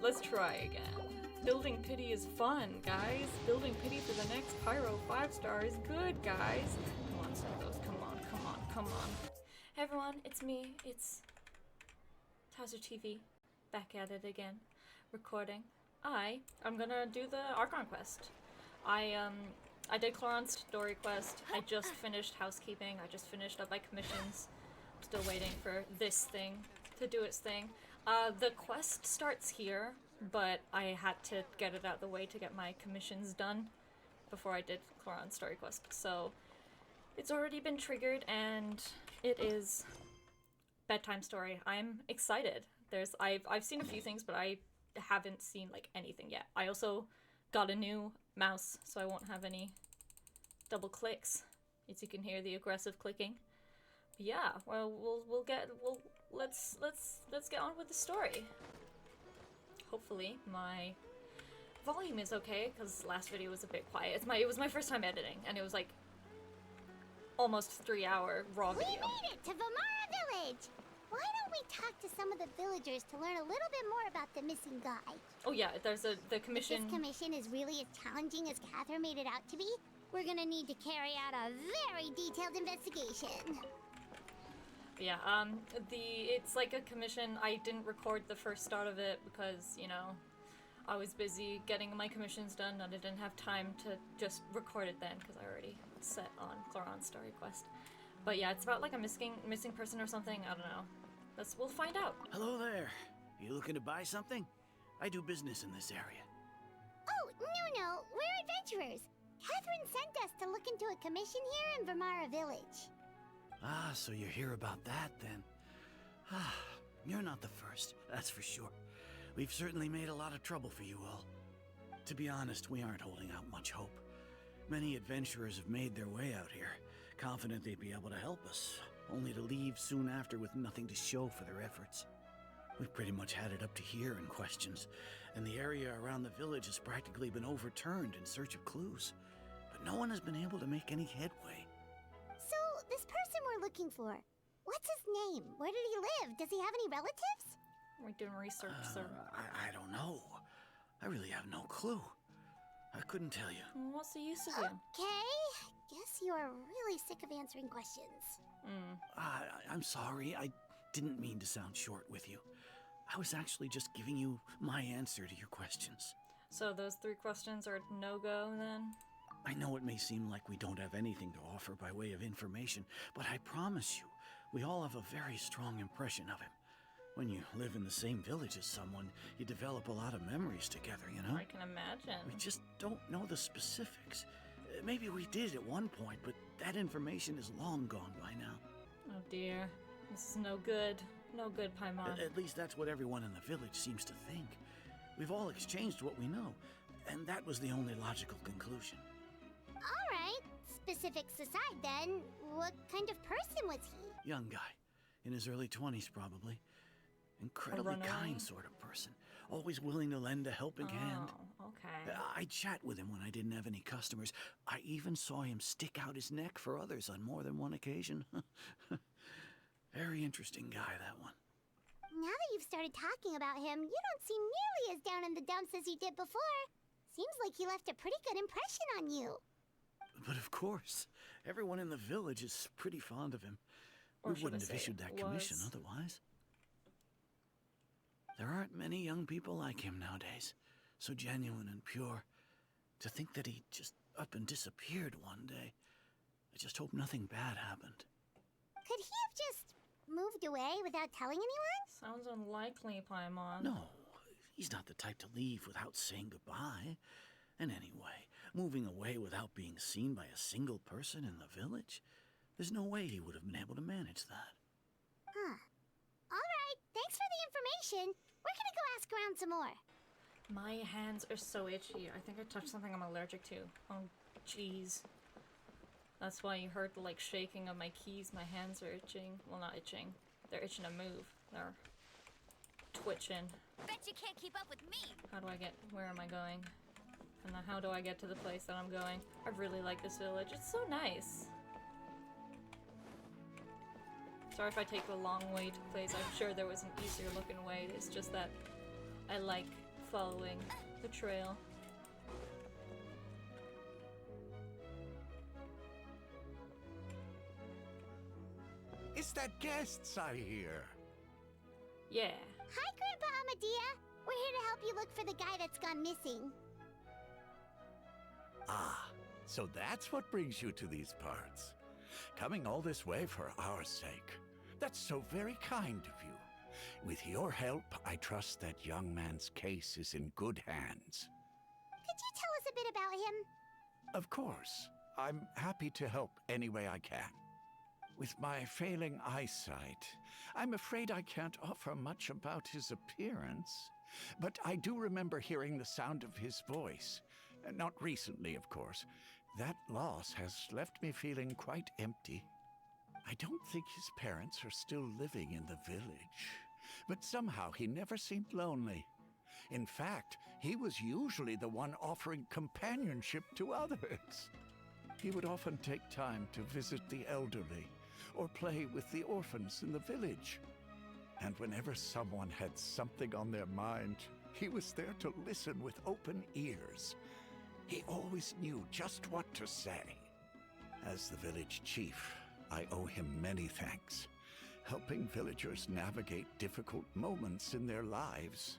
Let's try again. Building pity is fun, guys. Building pity for the next Pyro 5-star is good, guys. Come on, Santos. Come on, come on, come on. Hey everyone, it's me. It's Tazzer TV. Back at it again. Recording. I'm gonna do the Archon quest. I did Cloron's story quest. I just finished housekeeping. I just finished up my commissions. I'm still waiting for this thing to do its thing. The quest starts here, but I had to get it out of the way to get my commissions done before I did Cloron's story quest. So it's already been triggered, and it is bedtime story. I'm excited. I've seen a few things, but I haven't seen like anything yet. I also got a new mouse, so I won't have any double clicks. As you can hear the aggressive clicking. But yeah, well, let's get on with the story. Hopefully my volume is okay, because last video was a bit quiet. It was my first time editing, and it was like almost 3-hour raw video. We made it to Vamara Village! Why don't we talk to some of the villagers to learn a little bit more about the missing guy? Oh yeah, there's the commission. If this commission is really as challenging as Catherine made it out to be, we're gonna need to carry out a very detailed investigation. Yeah, it's like a commission. I didn't record the first start of it because, you know, I was busy getting my commissions done and I didn't have time to just record it then because I already set on Cloron's story quest. But yeah, it's about like a missing person or something. I don't know. We'll find out. Hello there. You looking to buy something? I do business in this area. Oh, no, we're adventurers. Catherine sent us to look into a commission here in Vamara Village. Ah, so you hear about that then. Ah, you're not the first, that's for sure. We've certainly made a lot of trouble for you all. To be honest, we aren't holding out much hope. Many adventurers have made their way out here, confident they'd be able to help us, only to leave soon after with nothing to show for their efforts. We've pretty much had it up to here in questions, and the area around the village has practically been overturned in search of clues. But no one has been able to make any headway. So, this person we're looking for, what's his name? Where did he live? Does he have any relatives? We're doing research, sir. I don't know. I really have no clue. I couldn't tell you. Well, what's the use of you? Okay, guess you're really sick of answering questions. I'm sorry. I didn't mean to sound short with you. I was actually just giving you my answer to your questions. So those 3 questions are no-go then? I know it may seem like we don't have anything to offer by way of information, but I promise you, we all have a very strong impression of him. When you live in the same village as someone, you develop a lot of memories together, you know? I can imagine. We just don't know the specifics. Maybe we did at one point, but that information is long gone by now. Oh dear. This is no good. No good, Paimon. At least that's what everyone in the village seems to think. We've all exchanged what we know, and that was the only logical conclusion. Alright, specifics aside then, what kind of person was he? Young guy. In his early 20s, probably. Incredibly kind sort of person. Always willing to lend a helping hand. Oh, okay. I'd chat with him when I didn't have any customers. I even saw him stick out his neck for others on more than one occasion. Very interesting guy, that one. Now that you've started talking about him, you don't seem nearly as down in the dumps as you did before. Seems like he left a pretty good impression on you. But of course, everyone in the village is pretty fond of him. Or we wouldn't have issued that commission otherwise. There aren't many young people like him nowadays. So genuine and pure. To think that he just up and disappeared one day. I just hope nothing bad happened. Could he have just moved away without telling anyone? Sounds unlikely, Paimon. No, he's not the type to leave without saying goodbye. And anyway, moving away without being seen by a single person in the village? There's no way he would have been able to manage that. Huh. Alright, thanks for the information. We're gonna go ask around some more. My hands are so itchy. I think I touched something I'm allergic to. Oh, jeez. That's why you heard the, like, shaking of my keys. My hands are itching. Well, not itching. They're itching to move. They're twitching. Bet you can't keep up with me. Where am I going? And then how do I get to the place that I'm going? I really like this village. It's so nice. Sorry if I take a long way to place. I'm sure there was an easier looking way. It's just that I like following the trail. Is that guests I hear? Yeah. Hi, Grandpa Amadea. We're here to help you look for the guy that's gone missing. Ah, so that's what brings you to these parts. Coming all this way for our sake. That's so very kind of you. With your help, I trust that young man's case is in good hands. Could you tell us a bit about him? Of course. I'm happy to help any way I can. With my failing eyesight, I'm afraid I can't offer much about his appearance. But I do remember hearing the sound of his voice. Not recently, of course. That loss has left me feeling quite empty. I don't think his parents are still living in the village. But somehow he never seemed lonely. In fact, he was usually the one offering companionship to others. He would often take time to visit the elderly or play with the orphans in the village. And whenever someone had something on their mind, he was there to listen with open ears. He always knew just what to say. As the village chief, I owe him many thanks. Helping villagers navigate difficult moments in their lives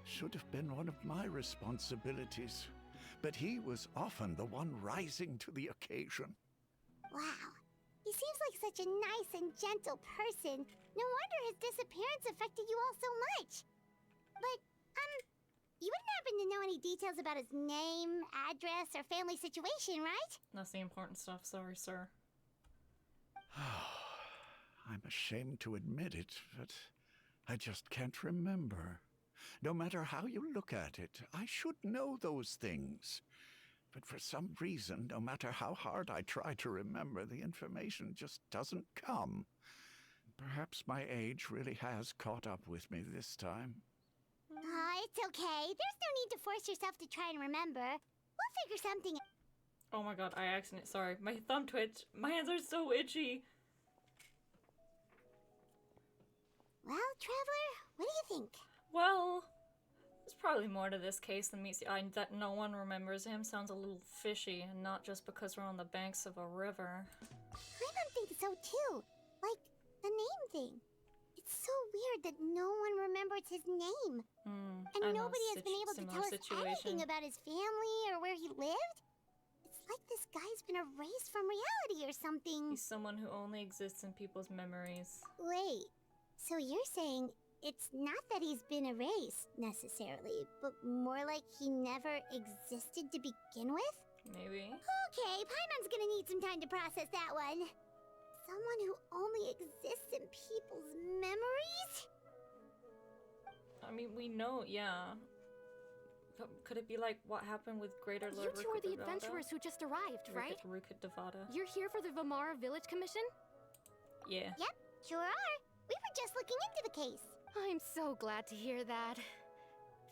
should have been one of my responsibilities. But he was often the one rising to the occasion. Wow. He seems like such a nice and gentle person. No wonder his disappearance affected you all so much. But, you wouldn't happen to know any details about his name, address, or family situation, right? That's the important stuff, sorry, sir. I'm ashamed to admit it, but I just can't remember. No matter how you look at it, I should know those things. But for some reason, no matter how hard I try to remember, the information just doesn't come. Perhaps my age really has caught up with me this time. It's okay. There's no need to force yourself to try and remember. We'll figure something out. Oh my god, I accidentally, sorry. My thumb twitched. My hands are so itchy. Well, Traveler, what do you think? Well, there's probably more to this case than meets the eye. That no one remembers him sounds a little fishy, and not just because we're on the banks of a river. I think so too. Like, the name thing. It's so weird that no one remembers his name. And nobody has been able to tell us anything about his family or where he lived. It's like this guy's been erased from reality or something. He's someone who only exists in people's memories. Wait, so you're saying it's not that he's been erased, necessarily, but more like he never existed to begin with? Maybe. Okay, Paimon's gonna need some time to process that one. Someone who only exists in people's memories? I mean, we know, yeah. Could it be like what happened with Greater Lord You two are the adventurers who just arrived, right? Rukadavada. You're here for the Vamara Village Commission? Yeah. Yep, sure are. We were just looking into the case. I'm so glad to hear that.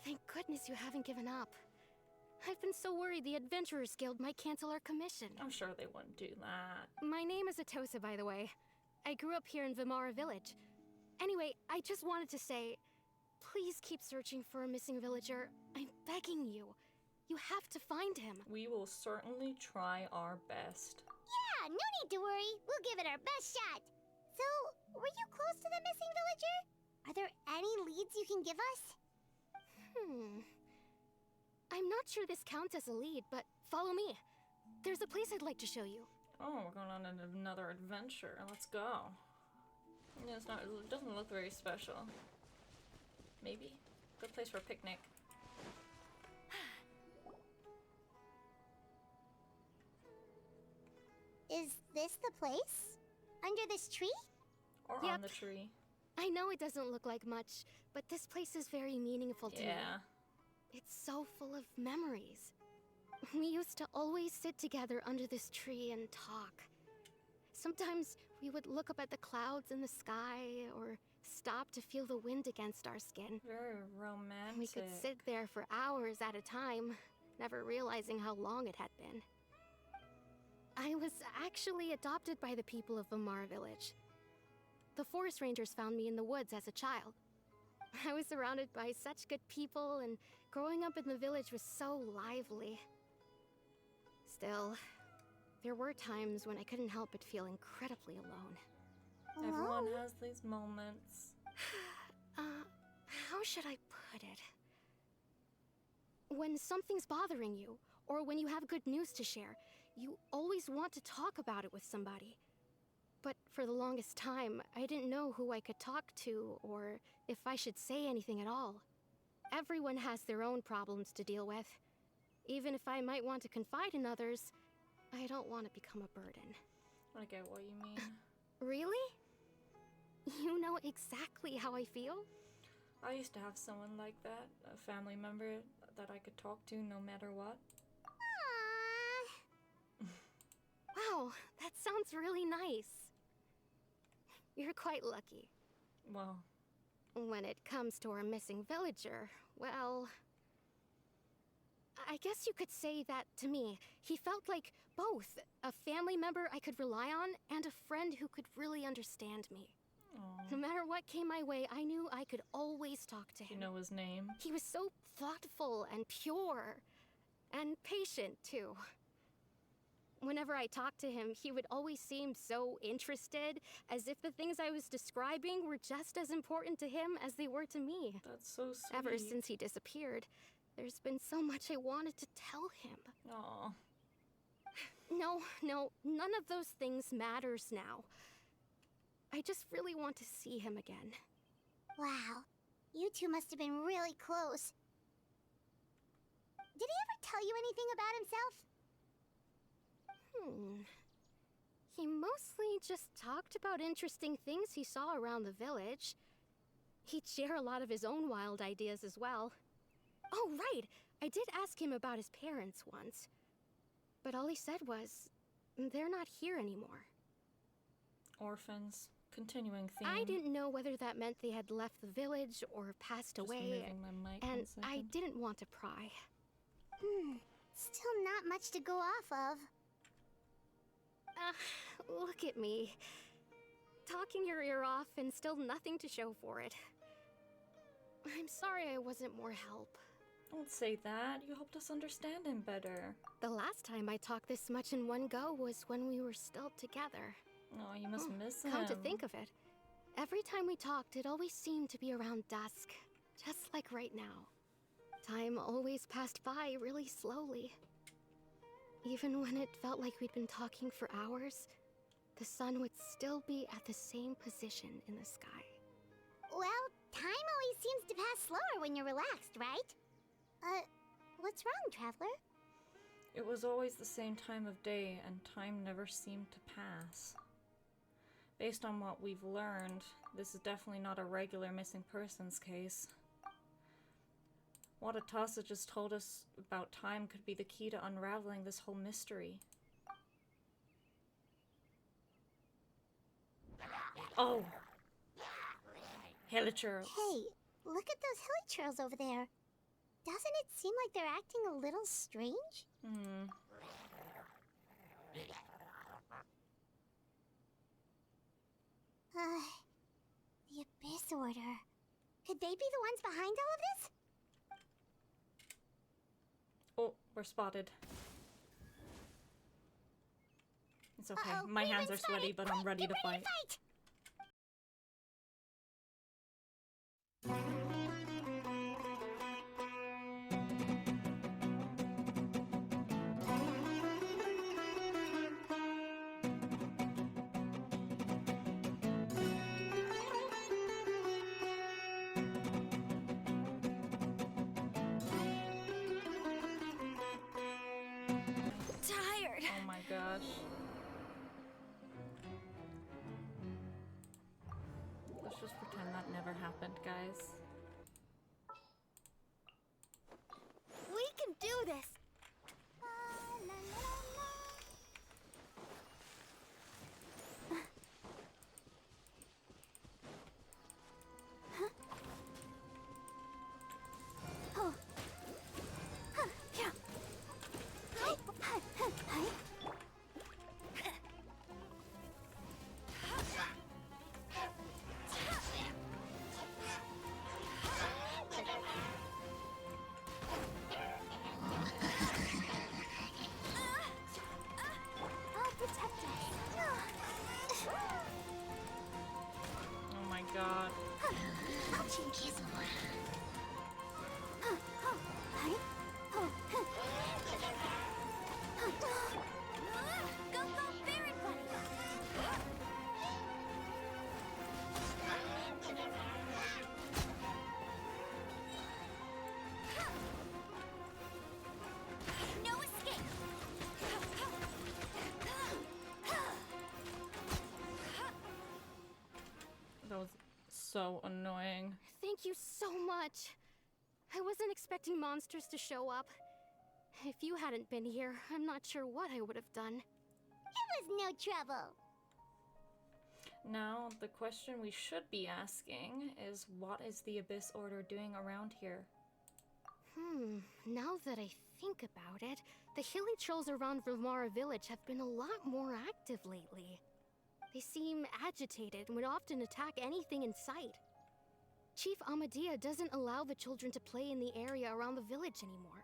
Thank goodness you haven't given up. I've been so worried the Adventurers Guild might cancel our commission. I'm sure they wouldn't do that. My name is Atosa, by the way. I grew up here in Vamara Village. Anyway, I just wanted to say, please keep searching for a missing villager. I'm begging you. You have to find him. We will certainly try our best. Yeah, no need to worry. We'll give it our best shot. So, were you close to the missing villager? Are there any leads you can give us? I'm not sure this counts as a lead, but follow me. There's a place I'd like to show you. Oh, we're going on another adventure. Let's go. Yeah, it doesn't look very special. Maybe? Good place for a picnic. Is this the place? Under this tree? Or on Yep. the tree. I know it doesn't look like much, but this place is very meaningful to me. Yeah. It's so full of memories. We used to always sit together under this tree and talk. Sometimes we would look up at the clouds in the sky or stop to feel the wind against our skin. Very romantic. We could sit there for hours at a time, never realizing how long it had been. I was actually adopted by the people of Vamara Village. The forest rangers found me in the woods as a child. I was surrounded by such good people, and growing up in the village was so lively. Still, there were times when I couldn't help but feel incredibly alone. Everyone has these moments. How should I put it? When something's bothering you, or when you have good news to share, you always want to talk about it with somebody. But for the longest time, I didn't know who I could talk to, or if I should say anything at all. Everyone has their own problems to deal with. Even if I might want to confide in others, I don't want to become a burden. I get what you mean. Really? You know exactly how I feel? I used to have someone like that, a family member that I could talk to no matter what. Wow, that sounds really nice. You're quite lucky. Well, when it comes to our missing villager, well, I guess you could say that to me. He felt like both a family member I could rely on and a friend who could really understand me. aww. No matter what came my way, I knew I could always talk to Do him. you know his name? He was so thoughtful and pure, and patient too. Whenever I talked to him, he would always seem so interested, as if the things I was describing were just as important to him as they were to me. That's so sweet. Ever since he disappeared, there's been so much I wanted to tell him. Aw. No, none of those things matters now. I just really want to see him again. Wow, you two must have been really close. Did he ever tell you anything about himself? He mostly just talked about interesting things he saw around the village. He'd share a lot of his own wild ideas as well. Oh, right! I did ask him about his parents once. But all he said was, they're not here anymore. Orphans. Continuing theme. I didn't know whether that meant they had left the village or passed Just away, moving my mic and one second. I didn't want to pry. Still not much to go off of. Look at me. Talking your ear off and still nothing to show for it. I'm sorry I wasn't more help. Don't say that. You helped us understand him better. The last time I talked this much in one go was when we were still together. Oh, you must miss him. Come to think of it, every time we talked, it always seemed to be around dusk, just like right now. Time always passed by really slowly. Even when it felt like we'd been talking for hours, the sun would still be at the same position in the sky. Well, time always seems to pass slower when you're relaxed, right? What's wrong, Traveler? It was always the same time of day, and time never seemed to pass. Based on what we've learned, this is definitely not a regular missing persons case. What Atasa just told us about time could be the key to unraveling this whole mystery. Oh! Hilichurls. Hey, look at those hilichurls over there. Doesn't it seem like they're acting a little strange? The Abyss Order. Could they be the ones behind all of this? Oh, we're spotted. It's okay. Uh-oh, My we've hands been are sweaty, spotted. but I'm Quick, ready get to fight. Tired. Oh my gosh. Let's just pretend that never happened, guys. We can do this. so annoying. Thank you so much. I wasn't expecting monsters to show up. If you hadn't been here, I'm not sure what I would have done. It was no trouble. Now, the question we should be asking is, what is the Abyss Order doing around here? Now that I think about it, the hilly trolls around Vimara village have been a lot more active lately. They seem agitated and would often attack anything in sight. Chief Amadea doesn't allow the children to play in the area around the village anymore.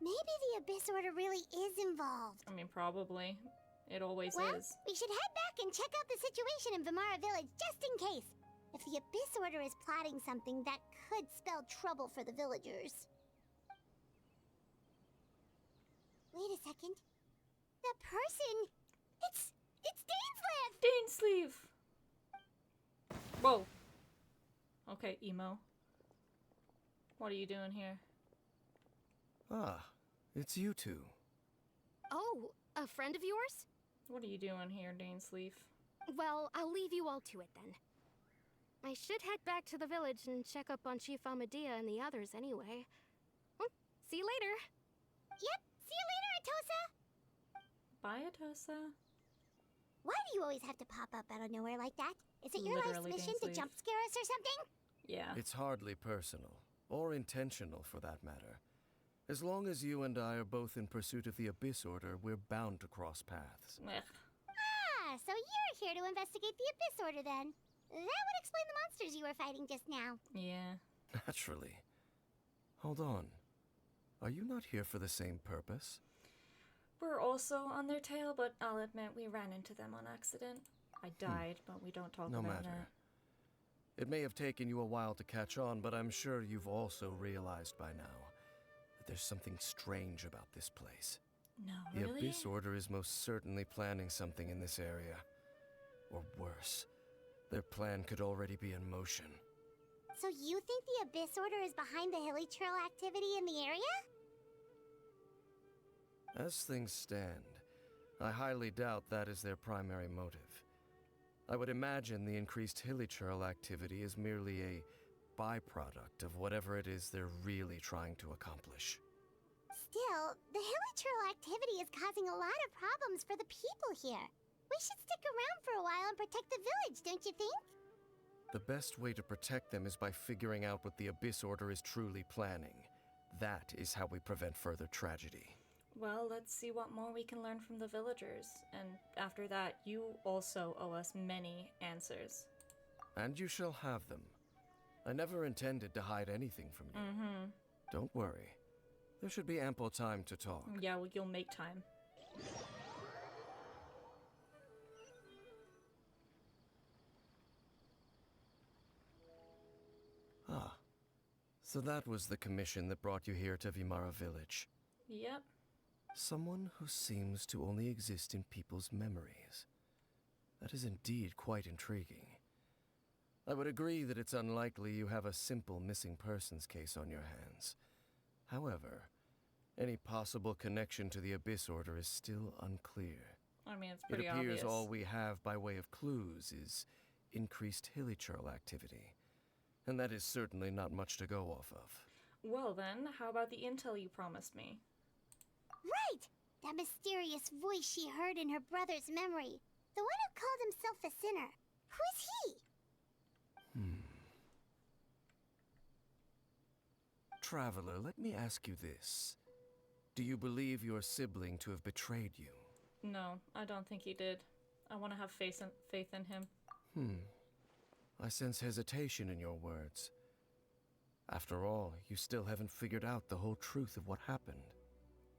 Maybe the Abyss Order really is involved. I mean, probably. It always Well, is. we should head back and check out the situation in Vimara village just in case. If the Abyss Order is plotting something, that could spell trouble for the villagers. Wait a second. The person... It's dainsleif! dainsleif! Whoa. Okay, emo. What are you doing here? Ah, it's you two. Oh, a friend of yours? What are you doing here, dainsleif? Well, I'll leave you all to it then. I should head back to the village and check up on Chief Amadea and the others anyway. Well, see you later. Yep, see you later, Atosa! Bye, Atosa. Why do you always have to pop up out of nowhere like that? Is it your Literally, life's mission to dainsleif. jump scare us or something? Yeah. It's hardly personal, or intentional for that matter. As long as you and I are both in pursuit of the Abyss Order, we're bound to cross paths. Ugh. Ah, so you're here to investigate the Abyss Order then. That would explain the monsters you were fighting just now. Yeah. Naturally. Hold on. Are you not here for the same purpose? We're also on their tail, but I'll admit we ran into them on accident. I died, but we don't talk No about matter. that. It may have taken you a while to catch on, but I'm sure you've also realized by now that there's something strange about this place. No, The really? Abyss Order is most certainly planning something in this area. Or worse, their plan could already be in motion. So you think the Abyss Order is behind the hilly trail activity in the area? As things stand, I highly doubt that is their primary motive. I would imagine the increased hilly trail activity is merely a byproduct of whatever it is they're really trying to accomplish. Still, the hilly trail activity is causing a lot of problems for the people here. We should stick around for a while and protect the village, don't you think? The best way to protect them is by figuring out what the Abyss Order is truly planning. That is how we prevent further tragedy. Well, let's see what more we can learn from the villagers. And after that, you also owe us many answers. And you shall have them. I never intended to hide anything from you. Don't worry. There should be ample time to talk. Yeah, well, you'll make time. Ah. So that was the commission that brought you here to Vimara village. Yep. Someone who seems to only exist in people's memories. That is indeed quite intriguing. I would agree that it's unlikely you have a simple missing persons case on your hands. However, any possible connection to the Abyss Order is still unclear. I mean, it's It pretty appears obvious. all we have by way of clues is increased hilly trail activity. And that is certainly not much to go off of. Well then, how about the intel you promised me? Right! That mysterious voice she heard in her brother's memory. The one who called himself a sinner. Who is he? Traveler, let me ask you this. Do you believe your sibling to have betrayed you? No, I don't think he did. I want to have faith in him. I sense hesitation in your words. After all, you still haven't figured out the whole truth of what happened.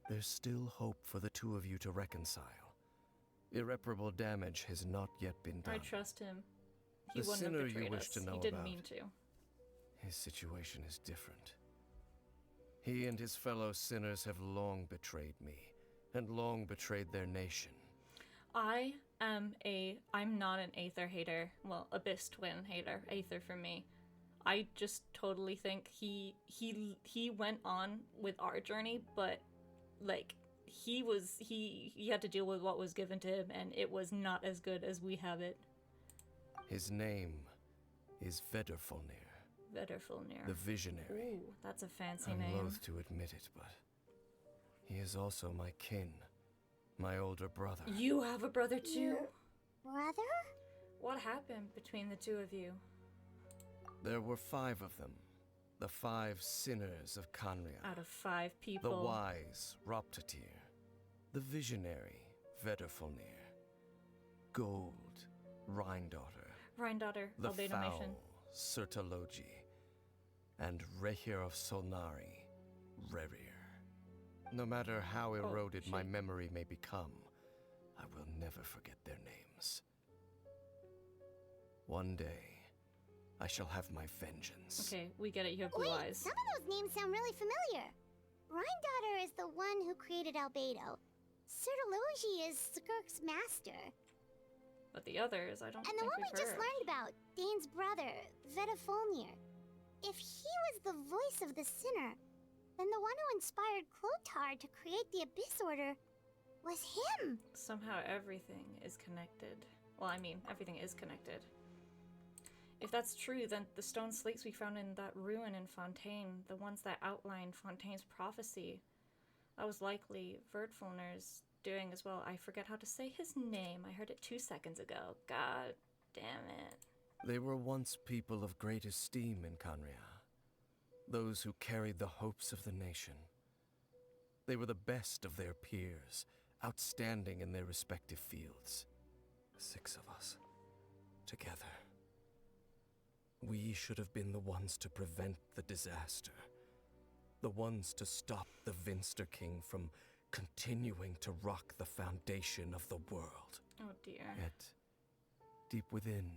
There's still hope for the two of you to reconcile. Irreparable damage has not yet been done. I trust him. He The wouldn't sinner have you betrayed wish us. to know He didn't about. mean to. His situation is different. He and his fellow sinners have long betrayed me, and long betrayed their nation. I'm not an Aether hater. Well, Abyss Twin hater. Aether for me. I just totally think he went on with our journey, but like he had to deal with what was given to him, and it was not as good as we have it. His name is Vedderfolnir. Vedderfolnir. The Visionary. Ooh, that's a fancy I'm name. loath to admit it, but he is also my kin, my older brother. You have a brother too? Your brother? What happened between the two of you? There were 5 of them. The 5 sinners of Canria. Out of 5 people. The wise Roptatir. The visionary Vedderfolnir. Gold Rhindaughter. Rhindaughter, The Albedo foul Nation. Sertologi. And Rehir of Solnari, Rerir. No matter how eroded my memory may become, I will never forget their names. One day, I shall have my vengeance. Okay, we get it, you have blue Wait, eyes. some of those names sound really familiar. Rhindaughter is the one who created Albedo. Sertologi is Skirk's master. But the others, I don't And think the one we've we just heard. learned about, Dane's brother, Vedderfolnir. If he was the voice of the sinner, then the one who inspired Clotar to create the Abyss Order was him. Somehow everything is connected. Well, I mean, everything is connected. If that's true, then the stone slates we found in that ruin in Fontaine, the ones that outlined Fontaine's prophecy, that was likely Vedderfolnir's doing as well. I forget how to say his name. I heard it 2 seconds ago. God damn it. They were once people of great esteem in Canria. Those who carried the hopes of the nation. They were the best of their peers, outstanding in their respective fields. 6 of us, together. We should have been the ones to prevent the disaster. The ones to stop the Vinster King from continuing to rock the foundation of the world. Oh dear. Yet, deep within,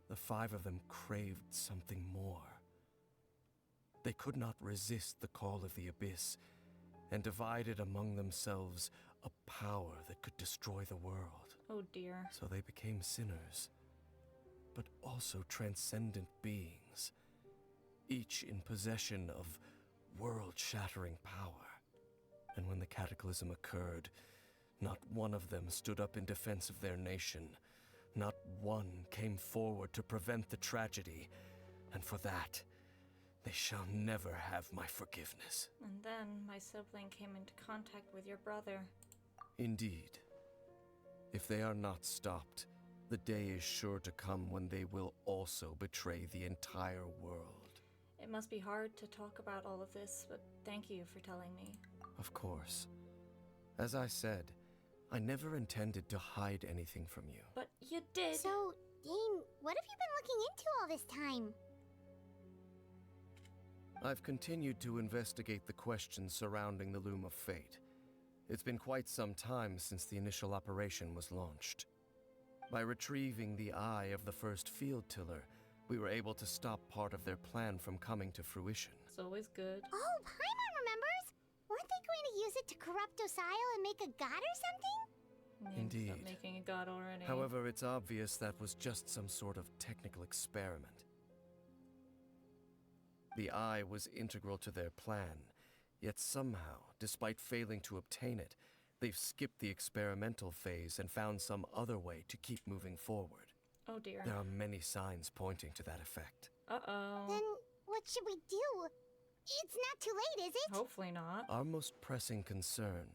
the 5 of them craved something more. They could not resist the call of the Abyss, and divided among themselves a power that could destroy the world. Oh dear. So they became sinners, but also transcendent beings, each in possession of world-shattering power. And when the cataclysm occurred, not one of them stood up in defense of their nation. Not one came forward to prevent the tragedy, and for that, they shall never have my forgiveness. And then my sibling came into contact with your brother. Indeed. If they are not stopped, the day is sure to come when they will also betray the entire world. It must be hard to talk about all of this, but thank you for telling me. Of course. As I said, I never intended to hide anything from you. But you did! So, Dane, what have you been looking into all this time? I've continued to investigate the questions surrounding the Loom of Fate. It's been quite some time since the initial operation was launched. By retrieving the eye of the first field tiller, we were able to stop part of their plan from coming to fruition. It's always good. Oh, Paimon remembers! Weren't they going to use it to corrupt Osile and make a god or something? Names Indeed. up making a god already. However, it's obvious that was just some sort of technical experiment. The eye was integral to their plan, yet somehow, despite failing to obtain it, they've skipped the experimental phase and found some other way to keep moving forward. Oh dear. There are many signs pointing to that effect. Uh-oh. Then what should we do? It's not too late, is it? Hopefully not. Our most pressing concern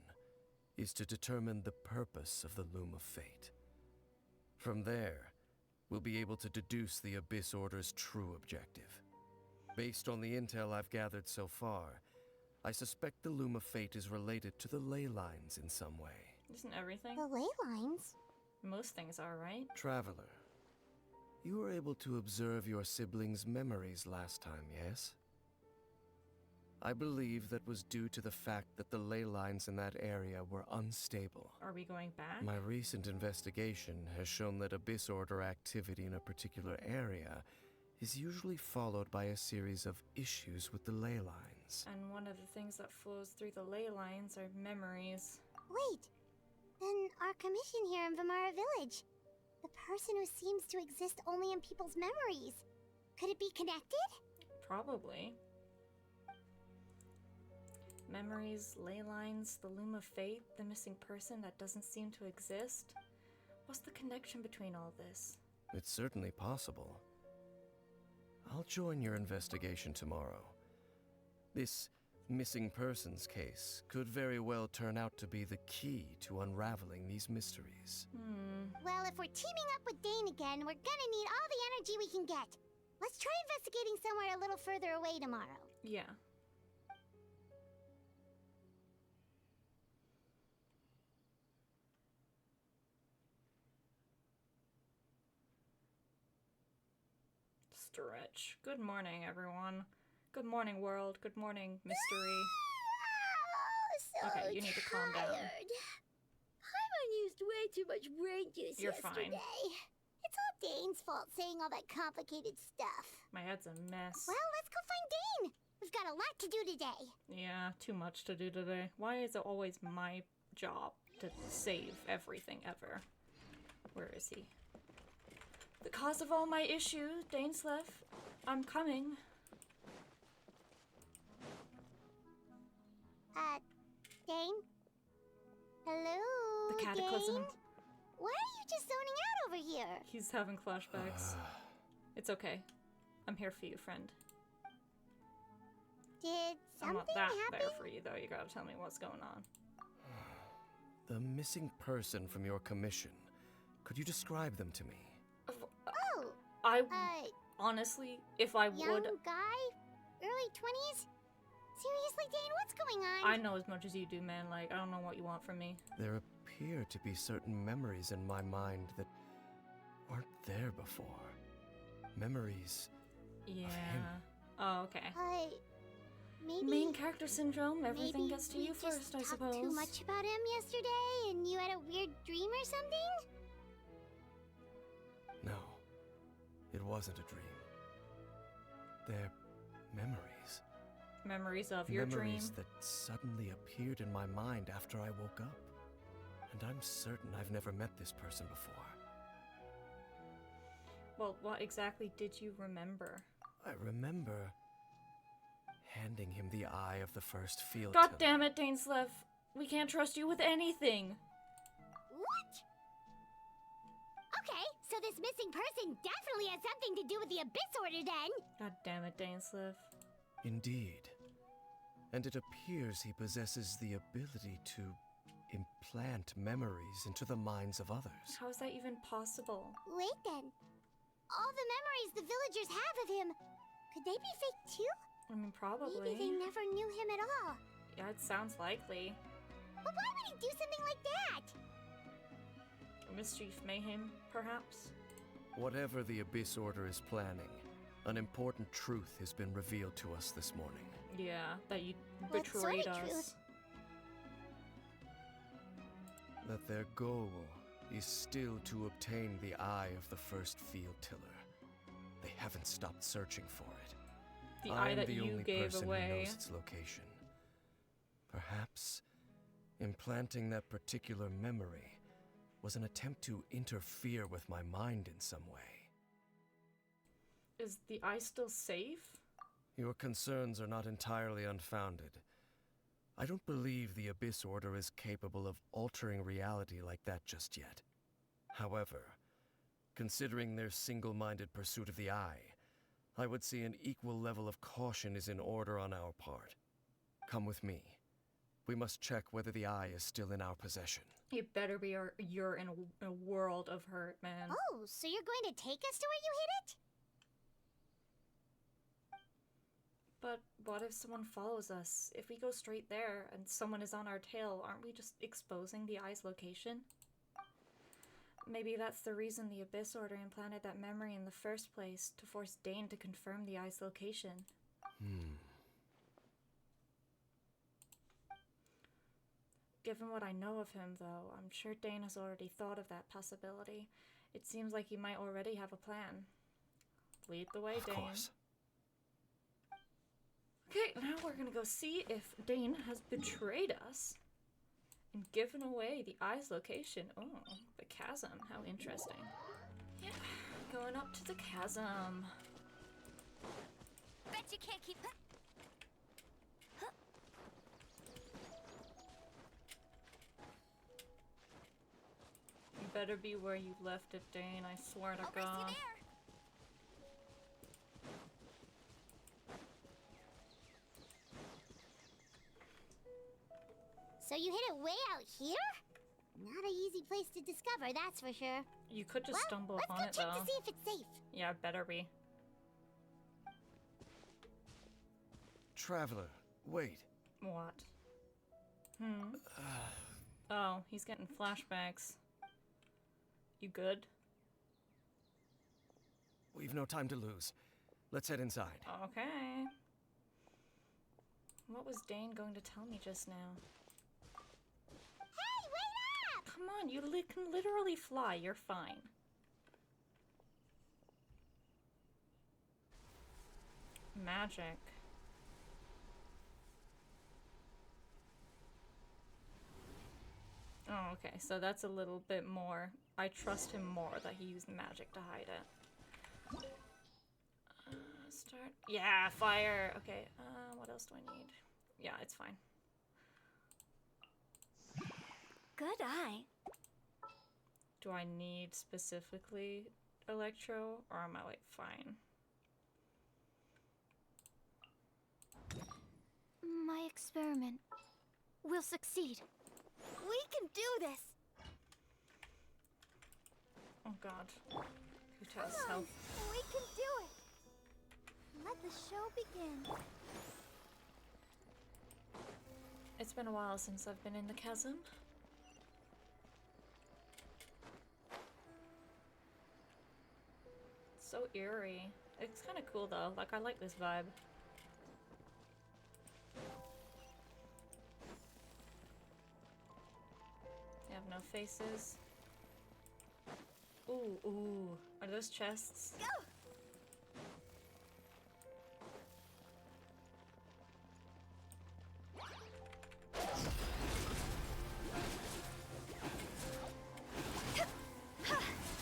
is to determine the purpose of the Loom of Fate. From there, we'll be able to deduce the Abyss Order's true objective. Based on the intel I've gathered so far, I suspect the Loom of Fate is related to the ley lines in some way. Isn't everything? The ley lines? Most things are, right? Traveler, you were able to observe your siblings' memories last time, yes? I believe that was due to the fact that the ley lines in that area were unstable. Are we going back? My recent investigation has shown that Abyss Order activity in a particular area is usually followed by a series of issues with the ley lines. And one of the things that flows through the ley lines are memories. Wait, then our commission here in Vimara Village. The person who seems to exist only in people's memories. Could it be connected? Probably. Memories, ley lines, the Loom of Fate, the missing person that doesn't seem to exist. What's the connection between all this? It's certainly possible. I'll join your investigation tomorrow. This missing persons case could very well turn out to be the key to unraveling these mysteries. Well, if we're teaming up with Dane again, we're gonna need all the energy we can get. Let's try investigating somewhere a little further away tomorrow. Yeah. Stretch. Good morning, everyone. Good morning, world. Good morning, mystery. So Okay, you need to calm down. Paimon used way too much brain juice You're yesterday. fine. It's all Dane's fault saying all that complicated stuff. My head's a mess. Well, let's go find Dane. We've got a lot to do today. Yeah, too much to do today. Why is it always my job to save everything ever? Where is he? The cause of all my issues, dainsleif. I'm coming. Dane? Hello, The cataclysm. Dane? Why are you just zoning out over here? He's having flashbacks. It's okay. I'm here for you, friend. Did I'm something not that happen? there for you, though. You gotta tell me what's going on. The missing person from your commission. Could you describe them to me? Oh, Honestly, if I young would... guy? Early 20s? Seriously, Dane, what's going on? I know as much as you do, man. Like, I don't know what you want from me. There appear to be certain memories in my mind that weren't there before. Memories Yeah. of him. Oh, okay. Maybe... Main character syndrome. Everything maybe gets to we you just first, I talked suppose. too much about him yesterday, and you had a weird dream or something? No, it wasn't a dream. They're memories. Memories of your Memories dream. that suddenly appeared in my mind after I woke up. And I'm certain I've never met this person before. Well, what exactly did you remember? I remember handing him the eye of the first field God tiller. damn it, dainsleif. We can't trust you with anything. What? Okay, so this missing person definitely has something to do with the Abyss Order then. God damn it, dainsleif. Indeed. And it appears he possesses the ability to implant memories into the minds of others. How is that even possible? Wait then. All the memories the villagers have of him, could they be fake too? I mean, probably. Maybe they never knew him at all. Yeah, it sounds likely. But why would he do something like that? Mischief, mayhem, perhaps? Whatever the Abyss Order is planning, an important truth has been revealed to us this morning. Yeah, that you What sort betrayed of us. truth? That their goal is still to obtain the eye of the first field tiller. They haven't stopped searching for it. The eye I'm that the you only gave person away. who knows its location. Perhaps implanting that particular memory was an attempt to interfere with my mind in some way. Is the eye still safe? Your concerns are not entirely unfounded. I don't believe the Abyss Order is capable of altering reality like that just yet. However, considering their single-minded pursuit of the eye, I would say an equal level of caution is in order on our part. Come with me. We must check whether the eye is still in our possession. It better be, or you're in a world of hurt, man. Oh, so you're going to take us to where you hid it? But what if someone follows us? If we go straight there and someone is on our tail, aren't we just exposing the eye's location? Maybe that's the reason the Abyss Order implanted that memory in the first place, to force Dane to confirm the eye's location. Given what I know of him, though, I'm sure Dane has already thought of that possibility. It seems like he might already have a plan. Lead the way, Dane. Of course. Okay, now we're gonna go see if Dane has betrayed us and given away the eye's location. Oh, the chasm. How interesting. Yeah, going up to the chasm. Bet you can't keep. You better be where you left it, Dane. I swear to I'll race you God. there. So you hid it way out here? Not an easy place to discover, that's for sure. You could just stumble upon it, Let's go check though. to see if it's safe. Yeah, better be. Traveler, wait. What? Oh, he's getting flashbacks. You good? We've no time to lose. Let's head inside. Okay. What was Dane going to tell me just now? Hey, wait up! Come on, you can literally fly. You're fine. Magic. Oh, okay. So that's a little bit more. I trust him more that he used magic to hide it. Start. Yeah, fire. Okay. What else do I need? Yeah, it's fine. Good eye. Do I need specifically electro, or am I like fine? My experiment will succeed. We can do this. Oh God. Who Come has on. health? We can do it. Let the show begin. It's been a while since I've been in the chasm. So eerie. It's kind of cool though. Like, I like this vibe. They have no faces. Ooh, ooh. Are those chests? Go.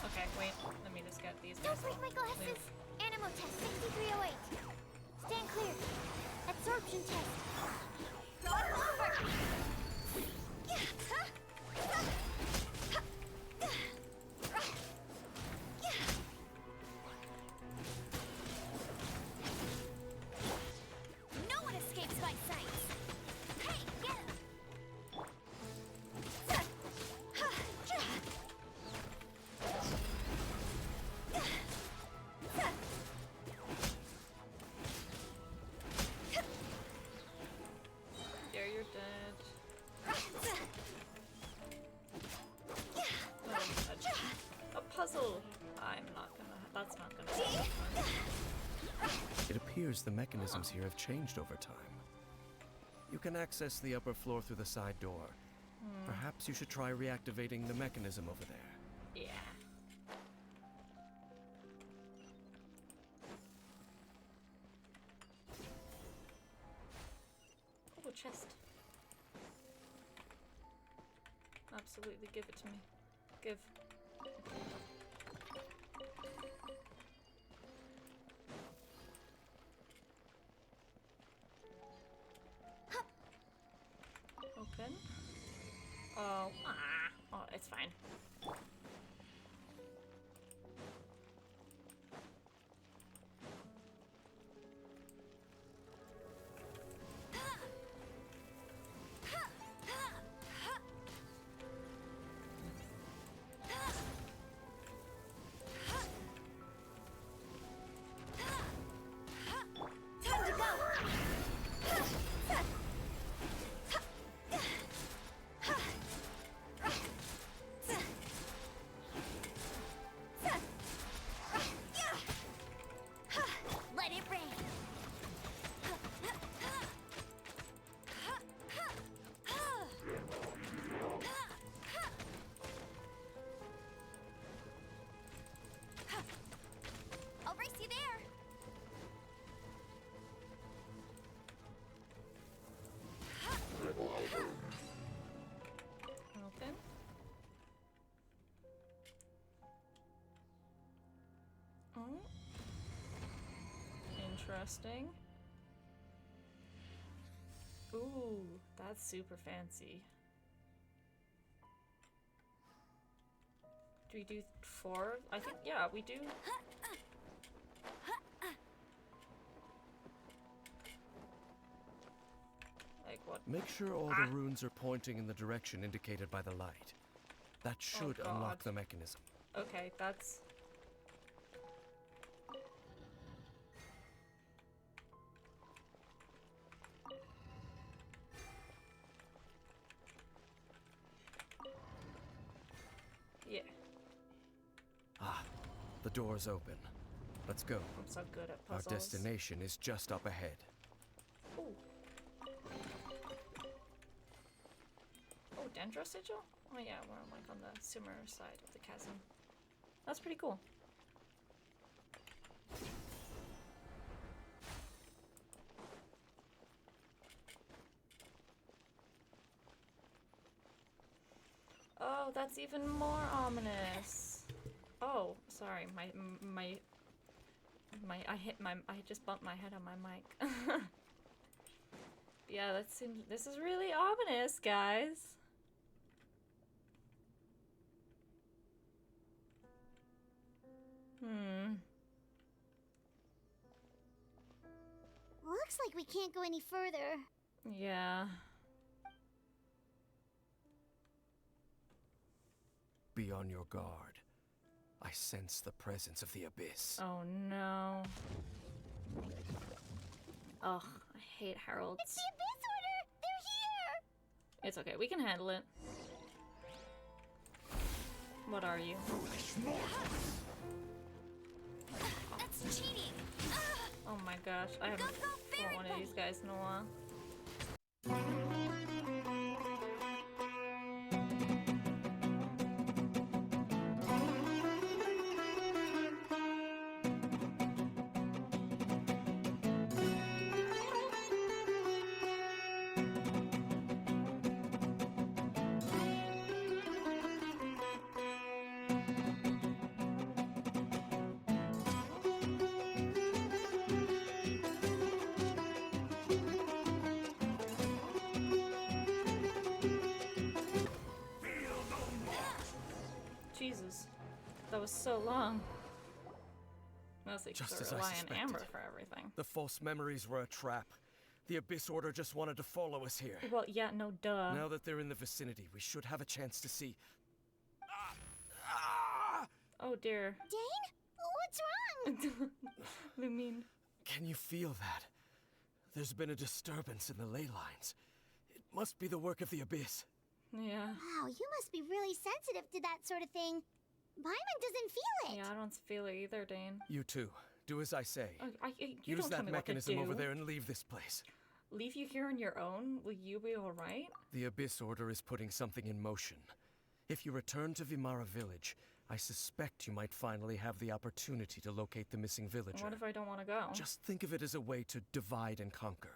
Okay, wait. Let me just get these guys. Don't break my glasses! Move. Animal test 6308. Stand clear. Absorption test. Cross over. No one escapes my sights. Hey, get him. There, you're dead. A puzzle! I'm not gonna. That's not gonna happen. It appears the mechanisms here have changed over time. You can access the upper floor through the side door. Perhaps you should try reactivating the mechanism over there. Yeah. Oh, a chest. Absolutely, give it to me. Give. Open. Oh, oh, it's fine. Time to go. Let it rain. I'll race you there. Open. Oh. Interesting. Ooh, that's super fancy. Do we do 4? I think, yeah, we do. Like what? Make sure all the runes are pointing in the direction indicated by the light. That should unlock the mechanism. Okay, that's... Yeah. Ah, the door's open. Let's go. I'm so good at puzzles. Our destination is just up ahead. Ooh. Oh, Dendro Sigil? Oh yeah, we're like on the Sumer side of the chasm. That's pretty cool. Oh, that's even more ominous. Oh, sorry, I just bumped my head on my mic. Yeah, this is really ominous, guys. Looks like we can't go any further. Yeah. Be on your guard. I sense the presence of the abyss. Oh no. Ugh, I hate heralds. It's the Abyss Order! They're here! It's okay, we can handle it. What are you? That's cheating! Oh my gosh, I haven't fought one of these guys in a while. Jesus, that was so long. Mostly because Just I as I rely on suspected. Amber for everything. The false memories were a trap. The Abyss Order just wanted to follow us here. Well, yeah, no duh. Now that they're in the vicinity, we should have a chance to see. Oh dear. Dane? What's wrong? Lumine. Can you feel that? There's been a disturbance in the ley lines. It must be the work of the Abyss. Yeah. Wow, you must be really sensitive to that sort of thing. Paimon doesn't feel it. Yeah, I don't feel it either, Dane. You too. Do as I say. You Use don't tell that me mechanism what to do. over there and leave this place. Leave you here on your own? Will you be alright? The Abyss Order is putting something in motion. If you return to Vimara Village, I suspect you might finally have the opportunity to locate the missing villager. What if I don't want to go? Just think of it as a way to divide and conquer.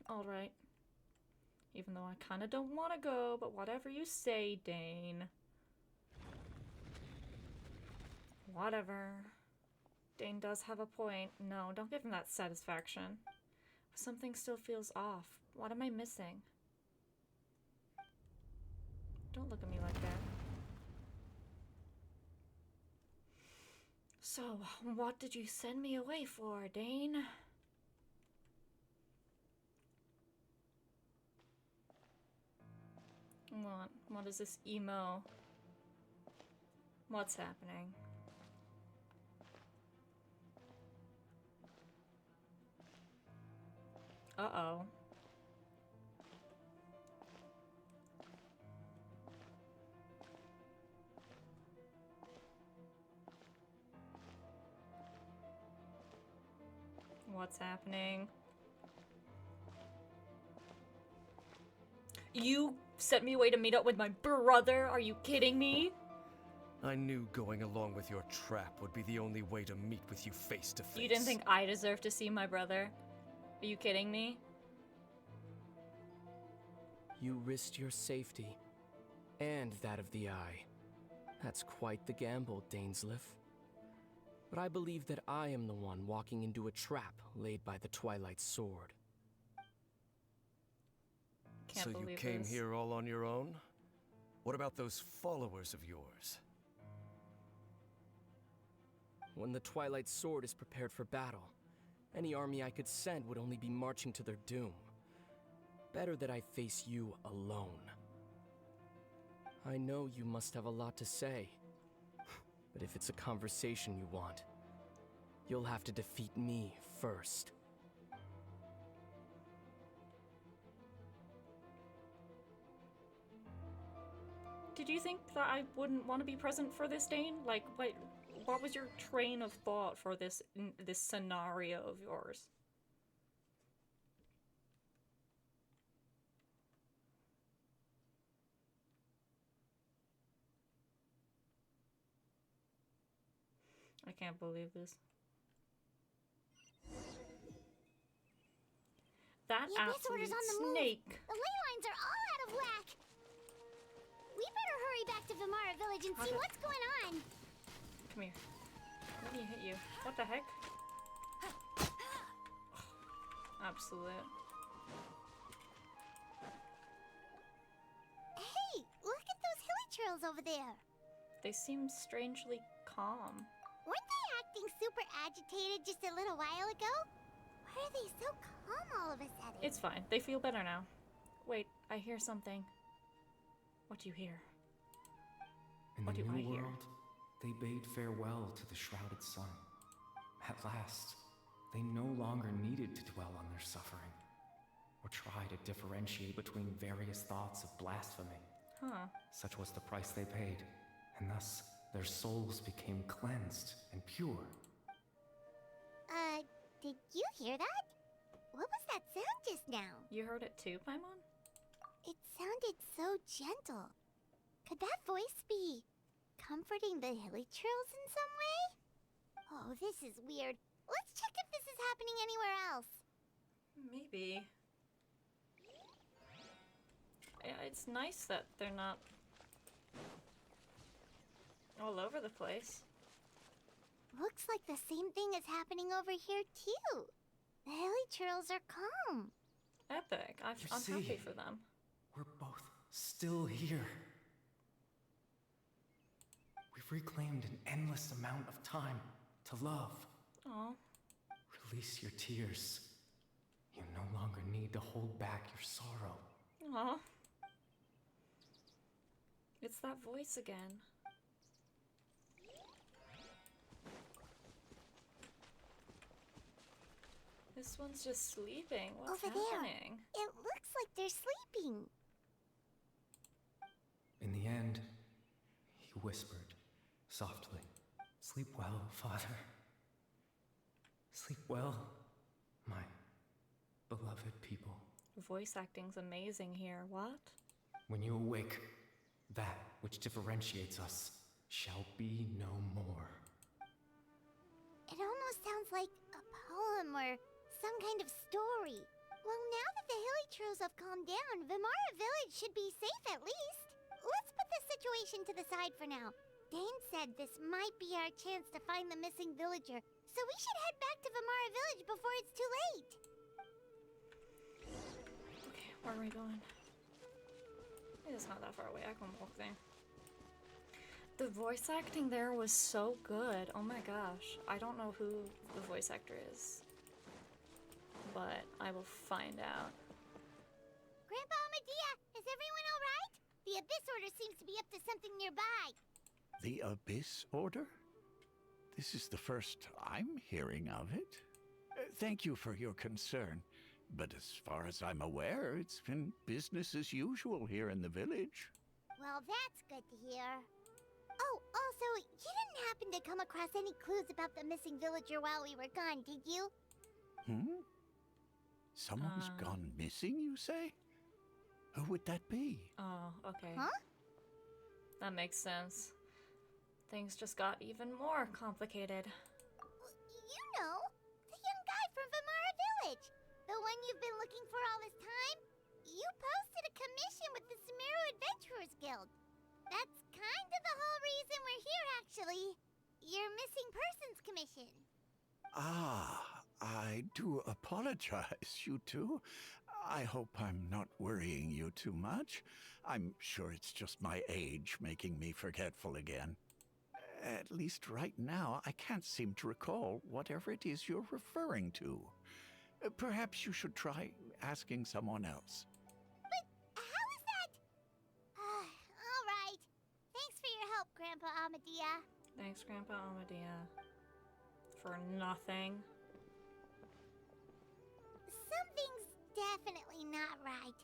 Alright. Even though I kinda don't want to go, but whatever you say, Dane. Whatever. Dane does have a point. No, don't give him that satisfaction. Something still feels off. What am I missing? Don't look at me like that. So, what did you send me away for, Dane? What is this emo? What's happening? Uh-oh. What's happening? You sent me away to meet up with my brother? Are you kidding me? I knew going along with your trap would be the only way to meet with you face to face. You didn't think I deserved to see my brother? Are you kidding me? You risked your safety, and that of the Eye. That's quite the gamble, dainsleif. But I believe that I am the one walking into a trap laid by the Twilight Sword. Can't so you believe came this. here all on your own? What about those followers of yours? when the Twilight Sword is prepared for battle, any army I could send would only be marching to their doom. Better that I face you alone. I know you must have a lot to say, but if it's a conversation you want, you'll have to defeat me first. Did you think that I wouldn't want to be present for this, Dane? Like, what was your train of thought for this scenario of yours? I can't believe this. That absolute snake. The ley lines are all out of whack. We better hurry back to Vimara Village and see what's going on. Come here. Let me hit you. What the heck? Absolute. Hey, look at those hilly trails over there. They seem strangely calm. Weren't they acting super agitated just a little while ago? Why are they so calm all of a sudden? It's fine. They feel better now. Wait, I hear something. What do you hear? In What the do I new hear? world, they bade farewell to the shrouded sun. At last, they no longer needed to dwell on their suffering, or try to differentiate between various thoughts of blasphemy. Huh. Such was the price they paid, and thus their souls became cleansed and pure. Did you hear that? What was that sound just now? You heard it too, Paimon? It sounded so gentle. Could that voice be comforting the hilly trails in some way? Oh, this is weird. Let's check if this is happening anywhere else. Maybe. Yeah, it's nice that they're not all over the place. Looks like the same thing is happening over here too. The hilly trails are calm. Epic. I'm happy for them. We're both still here. We've reclaimed an endless amount of time to love. Aw. Release your tears. You no longer need to hold back your sorrow. Aw. It's that voice again. This one's just sleeping. What's Over happening? there. It looks like they're sleeping. In the end, he whispered softly, "Sleep well, Father. Sleep well, my beloved people." Voice acting's amazing here. What? When you awake, that which differentiates us shall be no more. It almost sounds like a poem or some kind of story. Well, now that the hilly trails have calmed down, Vimara Village should be safe at least. Let's put this situation to the side for now. Dane said this might be our chance to find the missing villager, so we should head back to Vimara Village before it's too late. Okay, where are we going? It's not that far away. I can walk there. The voice acting there was so good. Oh my gosh. I don't know who the voice actor is, but I will find out. Grandpa Medea, is everyone all right? The Abyss Order seems to be up to something nearby. The Abyss Order? This is the first I'm hearing of it. Thank you for your concern, but as far as I'm aware, it's been business as usual here in the village. Well, that's good to hear. Oh, also, you didn't happen to come across any clues about the missing villager while we were gone, did you? Someone's gone missing, you say? Who would that be? Oh, okay. Huh? That makes sense. Things just got even more complicated. You know, the young guy from Vimara Village. The one you've been looking for all this time. You posted a commission with the Sumeru Adventurers Guild. That's kind of the whole reason we're here, actually. Your missing persons commission. Ah, I do apologize, you two. I hope I'm not worrying you too much. I'm sure it's just my age making me forgetful again. At least right now, I can't seem to recall whatever it is you're referring to. Perhaps you should try asking someone else. But how is that? All right. Thanks for your help, Grandpa Amadea. Thanks, Grandpa Amadea. For nothing. Something's definitely not right.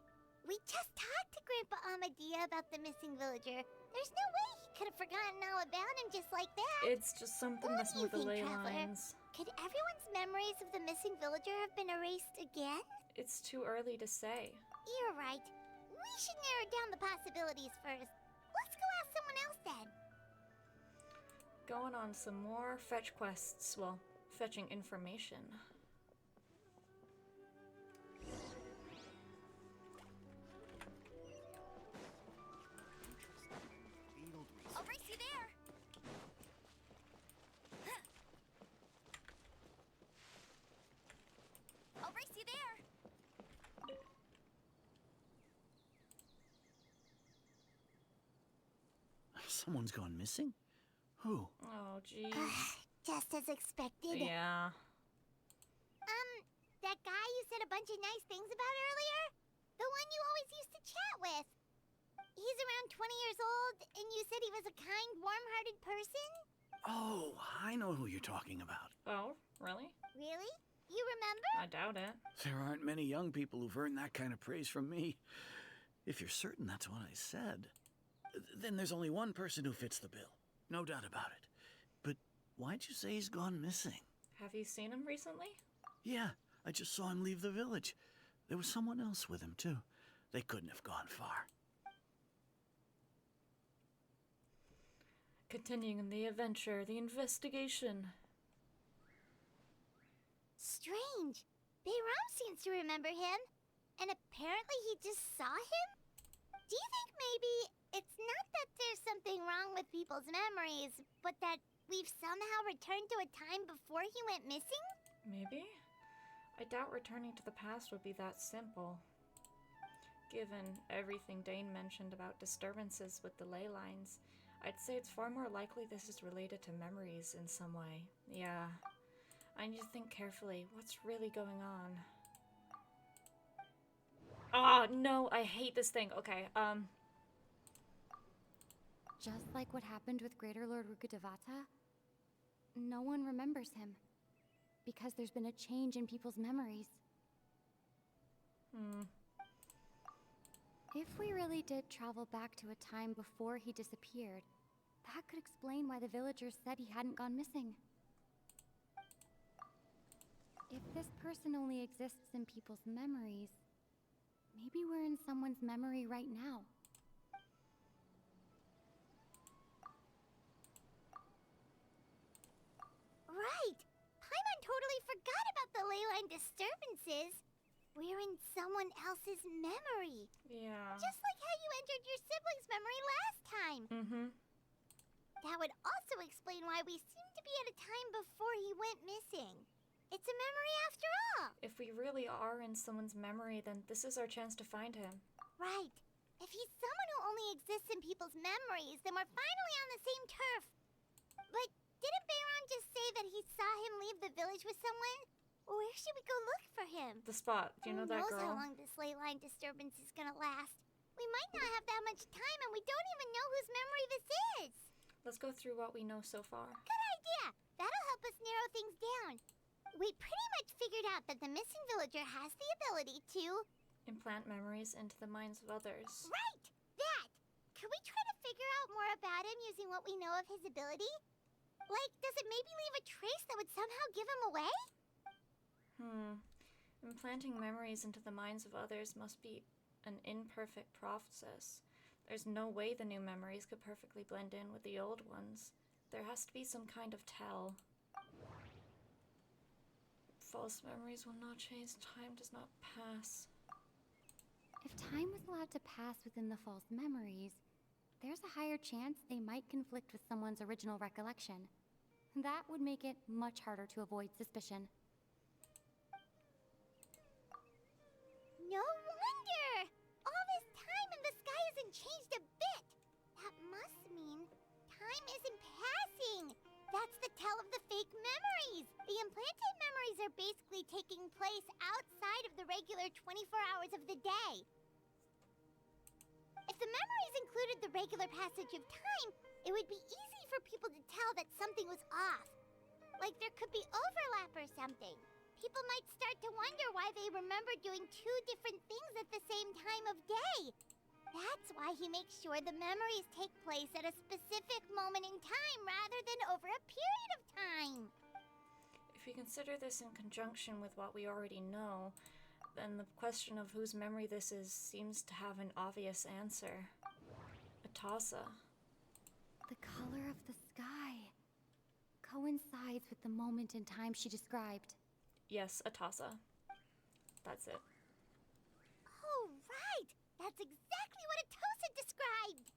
We just talked to Grandpa Amadea about the missing villager. There's no way he could have forgotten all about him just like that. It's just something messing with the ley lines. Could everyone's memories of the missing villager have been erased again? It's too early to say. You're right. We should narrow down the possibilities first. Let's go ask someone else then. Going on some more fetch quests. Well, fetching information. I'll race you there. I'll race you there. Someone's gone missing? Who? Oh, jeez. Just as expected. Yeah. That guy you said a bunch of nice things about earlier? The one you always used to chat with. He's around 20 years old, and you said he was a kind, warm-hearted person? Oh, I know who you're talking about. Oh, really? Really? You remember? I doubt it. There aren't many young people who've earned that kind of praise from me. If you're certain that's what I said, then there's only one person who fits the bill. No doubt about it. But why'd you say he's gone missing? Have you seen him recently? Yeah, I just saw him leave the village. There was someone else with him, too. They couldn't have gone far. Continuing the adventure, the investigation. Strange. Bayram seems to remember him, and apparently he just saw him? Do you think maybe it's not that there's something wrong with people's memories, but that we've somehow returned to a time before he went missing? Maybe? I doubt returning to the past would be that simple. Given everything Dane mentioned about disturbances with the ley lines, I'd say it's far more likely this is related to memories in some way. Yeah. I need to think carefully. What's really going on? Oh, no, I hate this thing. Okay, Just like what happened with Greater Lord Rukkhadevata, no one remembers him. Because there's been a change in people's memories. If we really did travel back to a time before he disappeared, that could explain why the villagers said he hadn't gone missing. If this person only exists in people's memories, maybe we're in someone's memory right now. Right! Paimon totally forgot about the ley line disturbances. We're in someone else's memory. yeah. Just like how you entered your sibling's memory last time. That would also explain why we seem to be at a time before he went missing. It's a memory after all. If we really are in someone's memory, then this is our chance to find him. Right. If he's someone who only exists in people's memories, then we're finally on the same turf. But didn't Bayron just say that he saw him leave the village with someone? Where should we go look for him? The spot. Do you know that Who knows girl? how long this ley line disturbance is gonna last? We might not have that much time, and we don't even know whose memory this is. Let's go through what we know so far. Good idea. That'll help us narrow things down. We pretty much figured out that the missing villager has the ability to... Implant memories into the minds of others. Right! That! Could we try to figure out more about him using what we know of his ability? Like, does it maybe leave a trace that would somehow give him away? Implanting memories into the minds of others must be an imperfect process. There's no way the new memories could perfectly blend in with the old ones. There has to be some kind of tell. False memories will not change. Time does not pass. If time was allowed to pass within the false memories, there's a higher chance they might conflict with someone's original recollection. That would make it much harder to avoid suspicion. No wonder! All this time and the sky hasn't changed a bit! That must mean time isn't passing! That's the tell of the fake memories! The implanted memories are basically taking place outside of the regular 24 hours of the day. If the memories included the regular passage of time, it would be easy for people to tell that something was off. Like there could be overlap or something. People might start to wonder why they remember doing two different things at the same time of day. That's why he makes sure the memories take place at a specific moment in time rather than over a period of time. If you consider this in conjunction with what we already know, then the question of whose memory this is seems to have an obvious answer. Atasa. The color of the sky coincides with the moment in time she described. Yes, Atasa. That's it. Oh, right! That's exactly what Atosa described!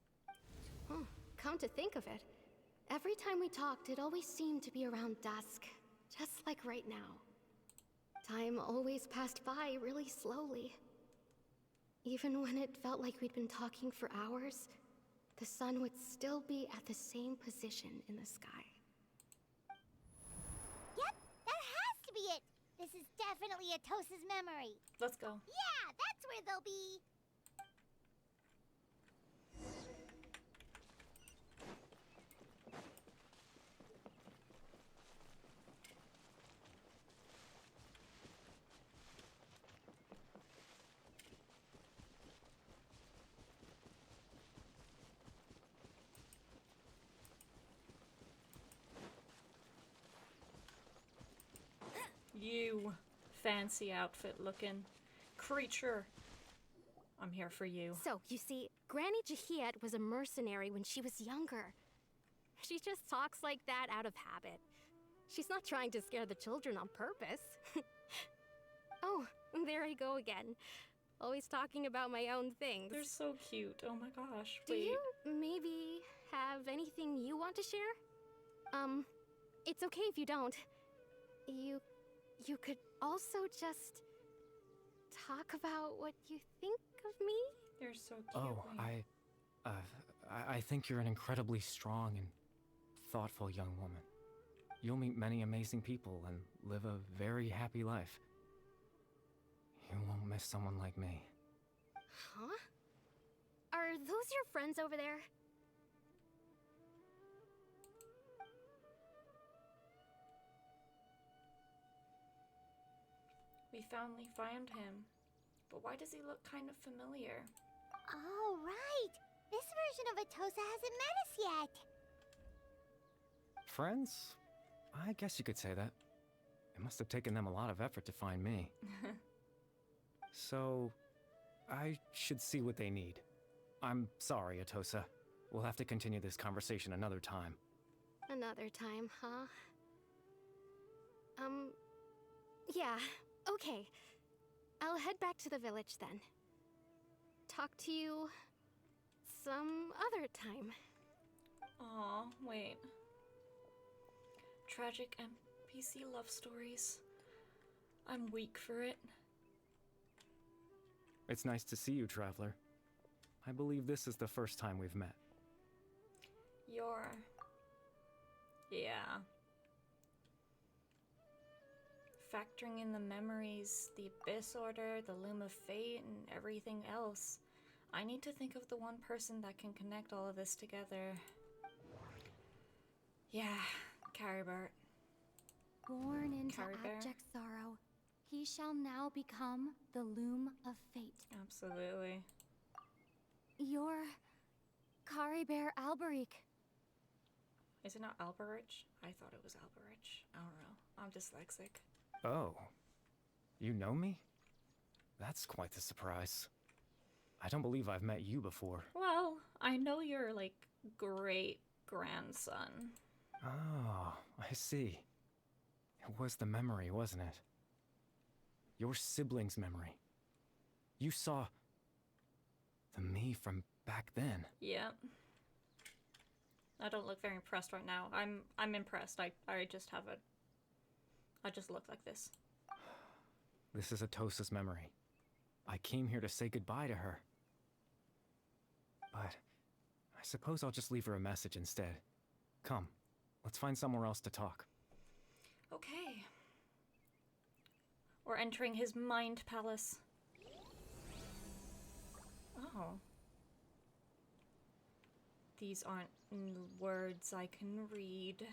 Come to think of it, every time we talked, it always seemed to be around dusk, just like right now. Time always passed by really slowly. Even when it felt like we'd been talking for hours, the sun would still be at the same position in the sky. Yep, that has to be it! This is definitely Atosa's memory. Let's go. Yeah, that's where they'll be. You fancy outfit looking creature. I'm here for you. So, you see, Granny Jahiet was a mercenary when she was younger. She just talks like that out of habit. She's not trying to scare the children on purpose. Oh, there I go again. Always talking about my own things. They're so cute. Oh my gosh. Do you maybe have anything you want to share? It's okay if you don't. You could also just talk about what you think of me? You're so cute. Oh, I think you're an incredibly strong and thoughtful young woman. You'll meet many amazing people and live a very happy life. You won't miss someone like me. Huh? Are those your friends over there? We finally found him. But why does he look kind of familiar? Oh, right! This version of Atosa hasn't met us yet! Friends? I guess you could say that. It must have taken them a lot of effort to find me. So, I should see what they need. I'm sorry, Atosa. We'll have to continue this conversation another time. Another time, huh? Yeah, okay. I'll head back to the village then. Talk to you some other time. Aw, wait. Tragic NPC love stories. I'm weak for it. It's nice to see you, Traveler. I believe this is the first time we've met. Yeah. Factoring in the memories, the Abyss Order, the Loom of Fate, and everything else, I need to think of the one person that can connect all of this together. Yeah, Caribert. Born into Caribert. abject sorrow, he shall now become the Loom of Fate. Absolutely. You're Caribert Alberic. Is it not Alberich? I thought it was Alberich. I don't know. I'm dyslexic. Oh. You know me? That's quite the surprise. I don't believe I've met you before. Well, I know your, like, great-grandson. Oh, I see. It was the memory, wasn't it? Your sibling's memory. You saw the me from back then. Yep. I don't look very impressed right now. I'm impressed. I just look like this. This is Atosa's memory. I came here to say goodbye to her. But I suppose I'll just leave her a message instead. Come, Let's find somewhere else to talk. Okay. We're entering his mind palace. Oh. These aren't words I can read.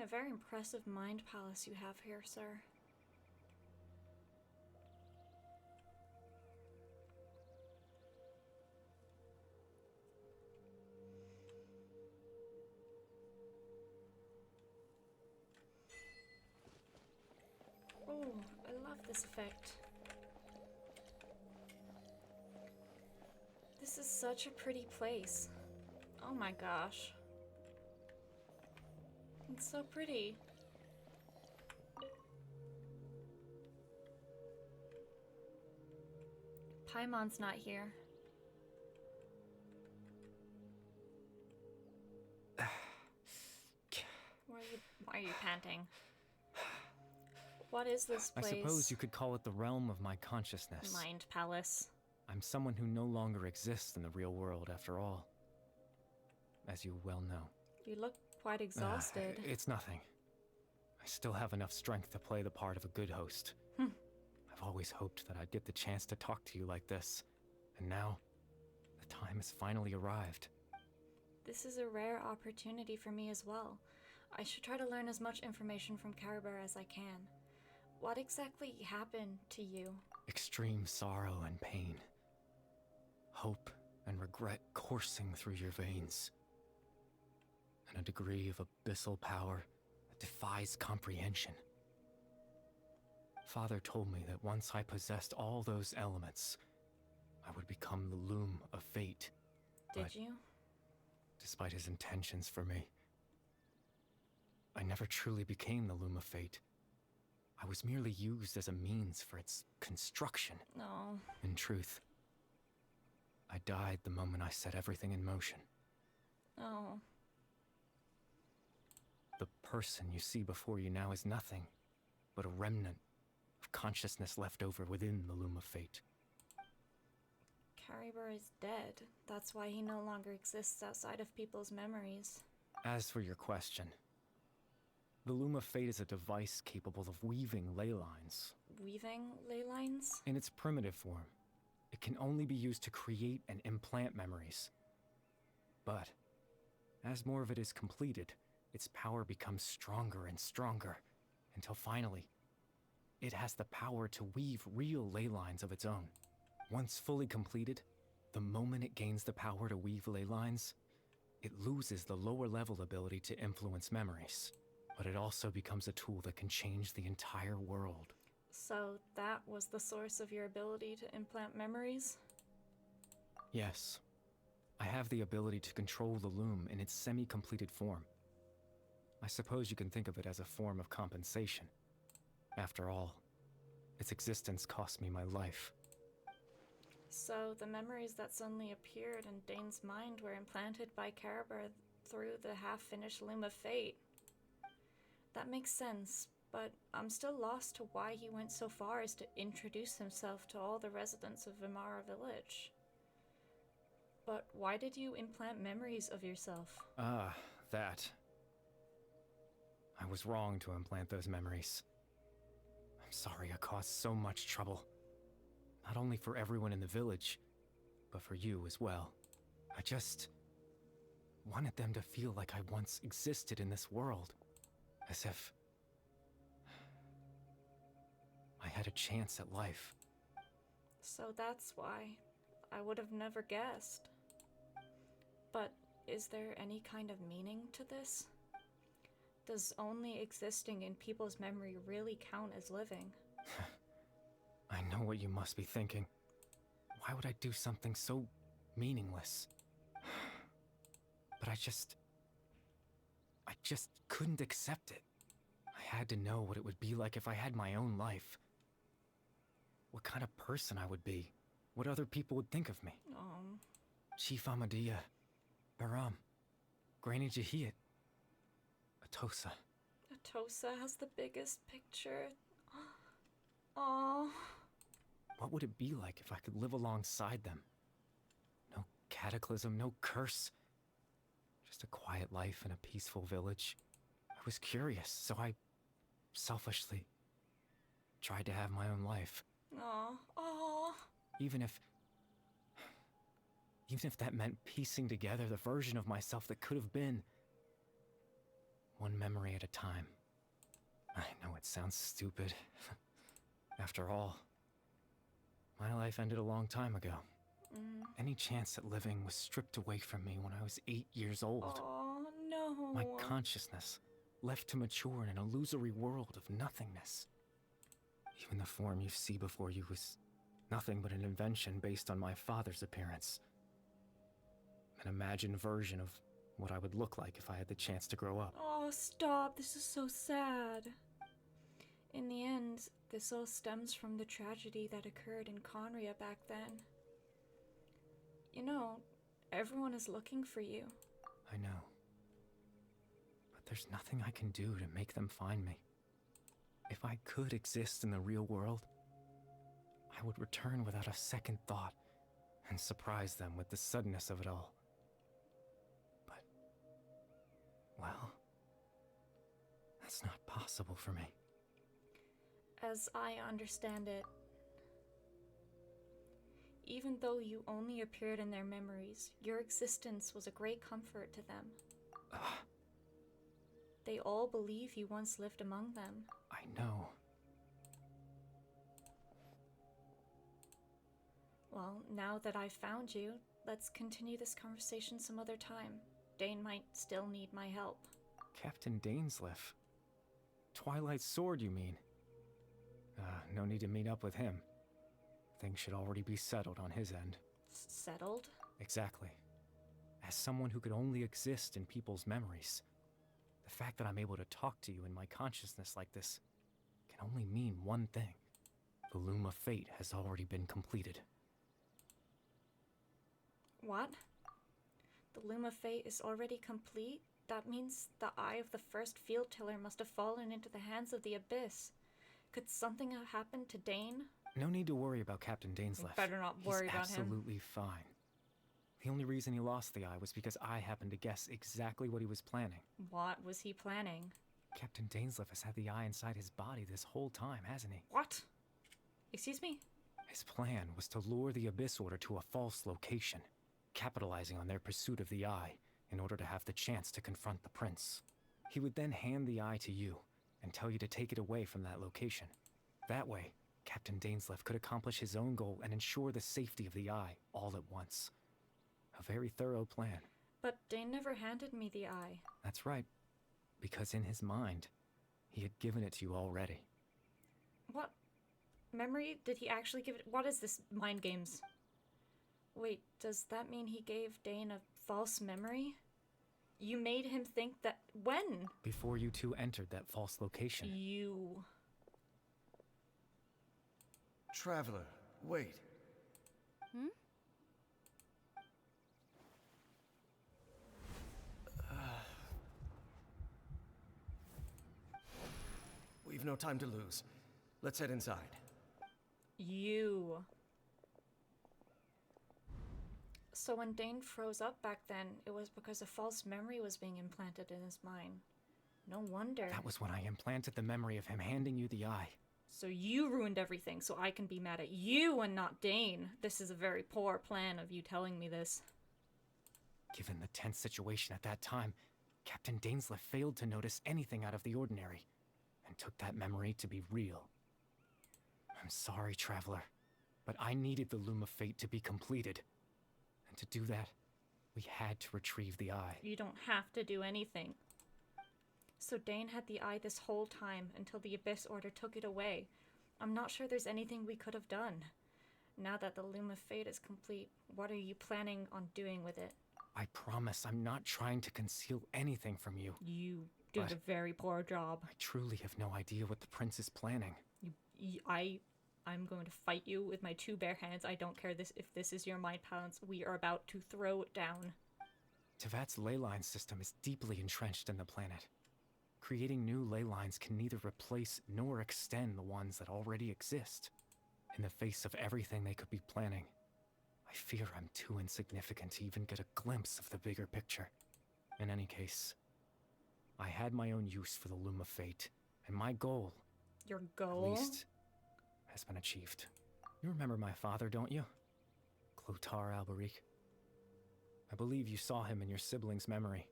A very impressive mind palace you have here, sir. Oh, I love this effect. This is such a pretty place. Oh my gosh. It's so pretty. Paimon's not here. Why are you panting? What is this place? I suppose you could call it the realm of my consciousness. Mind palace. I'm someone who no longer exists in the real world after all. As you well know. You look quite exhausted. It's nothing. I still have enough strength to play the part of a good host. I've always hoped that I'd get the chance to talk to you like this. And now, the time has finally arrived. This is a rare opportunity for me as well. I should try to learn as much information from Caribur as I can. What exactly happened to you? Extreme sorrow and pain. Hope and regret coursing through your veins. And a degree of abyssal power that defies comprehension. Father told me that once I possessed all those elements, I would become the loom of fate. Did you? Despite his intentions for me, I never truly became the loom of fate. I was merely used as a means for its construction. No. In truth, I died the moment I set everything in motion. Oh. The person you see before you now is nothing but a remnant of consciousness left over within the loom of fate. Caribur is dead. That's why he no longer exists outside of people's memories. As for your question, the loom of fate is a device capable of weaving ley lines. Weaving ley lines? In its primitive form, it can only be used to create and implant memories. But, as more of it is completed, its power becomes stronger and stronger, until finally, it has the power to weave real ley lines of its own. Once fully completed, the moment it gains the power to weave ley lines, it loses the lower level ability to influence memories. But it also becomes a tool that can change the entire world. So that was the source of your ability to implant memories? Yes. I have the ability to control the loom in its semi-completed form. I suppose you can think of it as a form of compensation. After all, its existence cost me my life. So the memories that suddenly appeared in Dane's mind were implanted by Caribur through the half-finished Loom of Fate. That makes sense, but I'm still lost to why he went so far as to introduce himself to all the residents of Vimara village. But why did you implant memories of yourself? That. I was wrong to implant those memories. I'm sorry I caused so much trouble. Not only for everyone in the village, but for you as well. I just wanted them to feel like I once existed in this world. As if I had a chance at life. So that's why. I would have never guessed. But is there any kind of meaning to this? Does only existing in people's memory really count as living? I know what you must be thinking. Why would I do something so meaningless? But I just couldn't accept it. I had to know what it would be like if I had my own life. what kind of person I would be, what other people would think of me. Chief Amadea, Baram, Granny Jahiat, Atosa. Atosa has the biggest picture. Aww. What would it be like if I could live alongside them? No cataclysm, no curse. Just a quiet life in a peaceful village. I was curious, so I selfishly tried to have my own life. Aww. Even if that meant piecing together the version of myself that could have been. One memory at a time. I know it sounds stupid. After all, my life ended a long time ago. Any chance at living was stripped away from me when I was 8 years old. Oh, no. My consciousness left to mature in an illusory world of nothingness. Even the form you see before you was nothing but an invention based on my father's appearance. An imagined version of what I would look like if I had the chance to grow up. Oh, stop. This is so sad. In the end, this all stems from the tragedy that occurred in Conria back then. You know, everyone is looking for you. I know. But there's nothing I can do to make them find me. If I could exist in the real world, I would return without a second thought and surprise them with the suddenness of it all. But, well, that's not possible for me. As I understand it, even though you only appeared in their memories, your existence was a great comfort to them. They all believe you once lived among them. I know. Well, now that I've found you, let's continue this conversation some other time. Dane might still need my help. Captain Dainsleif. Twilight's sword, you mean? No need to meet up with him. Things should already be settled on his end. Settled? Exactly. As someone who could only exist in people's memories, the fact that I'm able to talk to you in my consciousness like this can only mean one thing. The Loom of Fate has already been completed. What? The Loom of Fate is already complete? That means the eye of the first field tiller must have fallen into the hands of the Abyss. Could something have happened to Dane? No need to worry about Captain Dainsleif. Better not worry about him. He's absolutely fine. The only reason he lost the eye was because I happened to guess exactly what he was planning. What was he planning? Captain Dainsleif has had the eye inside his body this whole time, hasn't he? What? Excuse me? His plan was to lure the Abyss Order to a false location, capitalizing on their pursuit of the eye in order to have the chance to confront the prince. He would then hand the eye to you and tell you to take it away from that location. That way, Captain Dainsleif could accomplish his own goal and ensure the safety of the eye all at once. A very thorough plan. But Dane never handed me the eye. That's right, because in his mind, he had given it to you already. What? Memory? Did he actually give it? What is this? Mind games? Wait, does that mean he gave Dane a false memory? You made him think that... When? Before you two entered that false location. You... Traveler, wait. We've no time to lose. Let's head inside. You... So when Dane froze up back then, it was because a false memory was being implanted in his mind. No wonder. That was when I implanted the memory of him handing you the eye. So you ruined everything, so I can be mad at you and not Dane. This is a very poor plan of you telling me this. Given the tense situation at that time, Captain Dainsleif failed to notice anything out of the ordinary, and took that memory to be real. I'm sorry, Traveler, but I needed the Loom of Fate to be completed. And to do that, we had to retrieve the eye. You don't have to do anything. So Dane had the eye this whole time until the Abyss Order took it away. I'm not sure there's anything we could have done. Now that the Loom of Fate is complete, what are you planning on doing with it? I promise I'm not trying to conceal anything from you. You did a very poor job. I truly have no idea what the prince is planning. I I'm going to fight you with my 2 bare hands. I don't care if this is your mind palace. We are about to throw it down. Tevat's ley line system is deeply entrenched in the planet. Creating new ley lines can neither replace nor extend the ones that already exist. In the face of everything they could be planning, I fear I'm too insignificant to even get a glimpse of the bigger picture. In any case, I had my own use for the Loom of Fate, and my goal, your goal, at least, has been achieved. You remember my father, don't you? Clotar Alberic. I believe you saw him in your sibling's memory,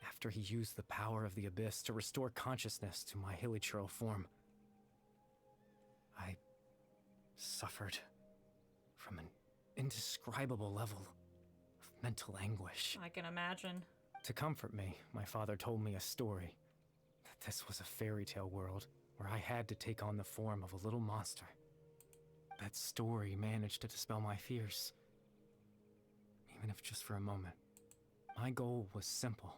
after he used the power of the Abyss to restore consciousness to my hilichurl form. I suffered from an indescribable level of mental anguish. I can imagine. To comfort me, my father told me a story, that this was a fairy tale world where I had to take on the form of a little monster. That story managed to dispel my fears, even if just for a moment. My goal was simple: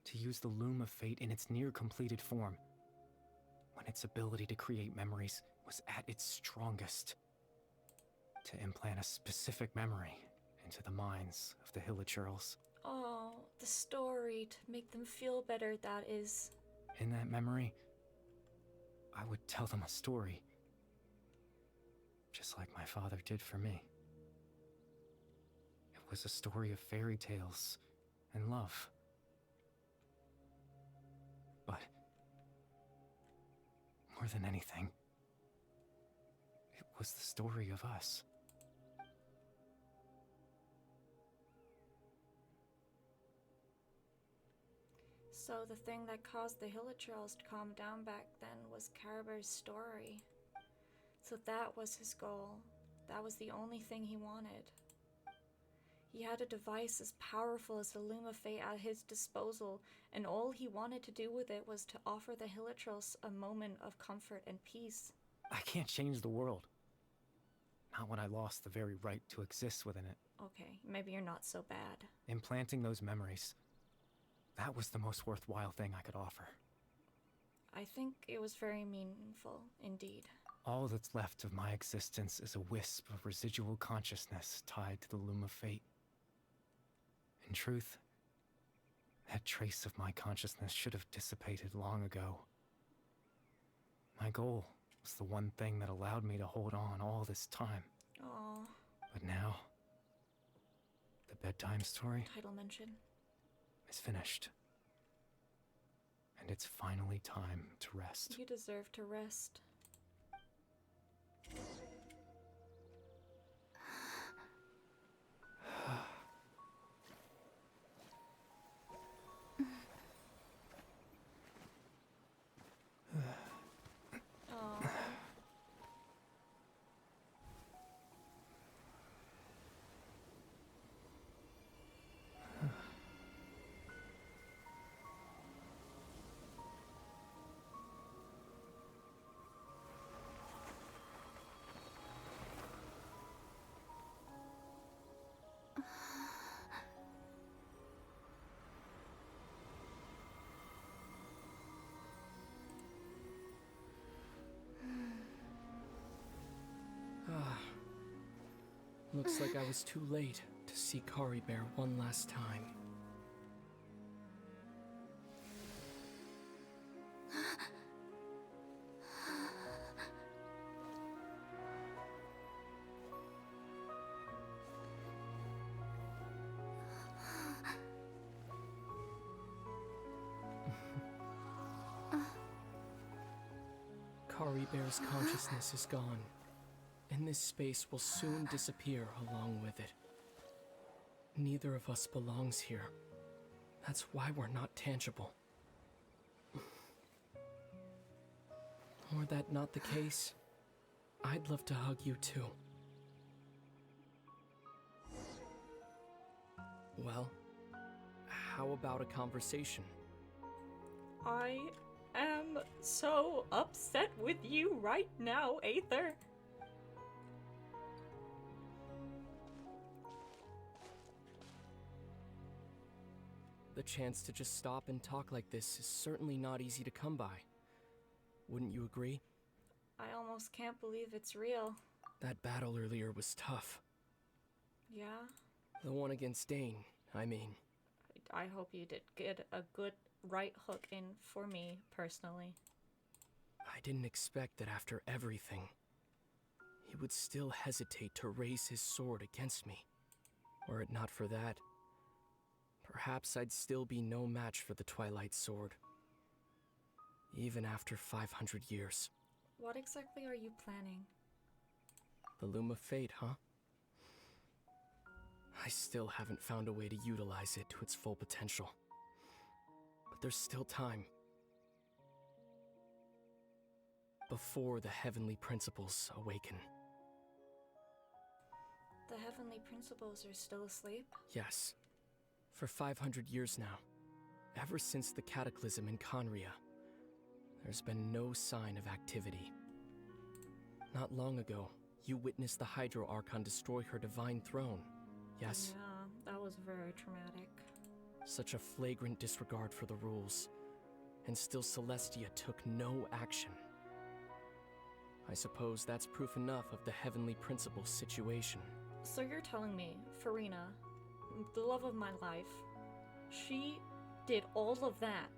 to use the Loom of Fate in its near-completed form, when its ability to create memories was at its strongest. To implant a specific memory into the minds of the hilichurls. Oh, the story, to make them feel better, that is. In that memory, I would tell them a story, just like my father did for me. It was a story of fairy tales and love. But more than anything, it was the story of us. So the thing that caused the hilichurls to calm down back then was Caraber's story. So that was his goal. That was the only thing he wanted. He had a device as powerful as the Loom of Fate at his disposal, and all he wanted to do with it was to offer the hilichurls a moment of comfort and peace. I can't change the world. Not when I lost the very right to exist within it. Okay, maybe you're not so bad. Implanting those memories, that was the most worthwhile thing I could offer. I think it was very meaningful, indeed. All that's left of my existence is a wisp of residual consciousness tied to the Loom of Fate. In truth, that trace of my consciousness should have dissipated long ago. My goal was the one thing that allowed me to hold on all this time. Aww. But now, the bedtime story title mention is finished. And it's finally time to rest. You deserve to rest. Looks like I was too late to see Caribear one last time. Caribear's consciousness is gone, and this space will soon disappear along with it. Neither of us belongs here. That's why we're not tangible. Were that not the case, I'd love to hug you too. Well, how about a conversation? I am so upset with you right now, Aether. The chance to just stop and talk like this is certainly not easy to come by. Wouldn't you agree? I almost can't believe it's real. That battle earlier was tough. Yeah? The one against Dane, I mean. I hope you did get a good right hook in for me, personally. I didn't expect that after everything, he would still hesitate to raise his sword against me. Were it not for that, perhaps I'd still be no match for the Twilight Sword. Even after 500 years. What exactly are you planning? The Loom of Fate, huh? I still haven't found a way to utilize it to its full potential. But there's still time. Before the heavenly principles awaken. The heavenly principles are still asleep? Yes. For 500 years now. Ever since the cataclysm in Conria, there's been no sign of activity. Not long ago, you witnessed the Hydro Archon destroy her divine throne, yes? Yeah, that was very traumatic. Such a flagrant disregard for the rules, and still Celestia took no action. I suppose that's proof enough of the Heavenly Principles situation. So you're telling me, Farina, the love of my life, she did all of that,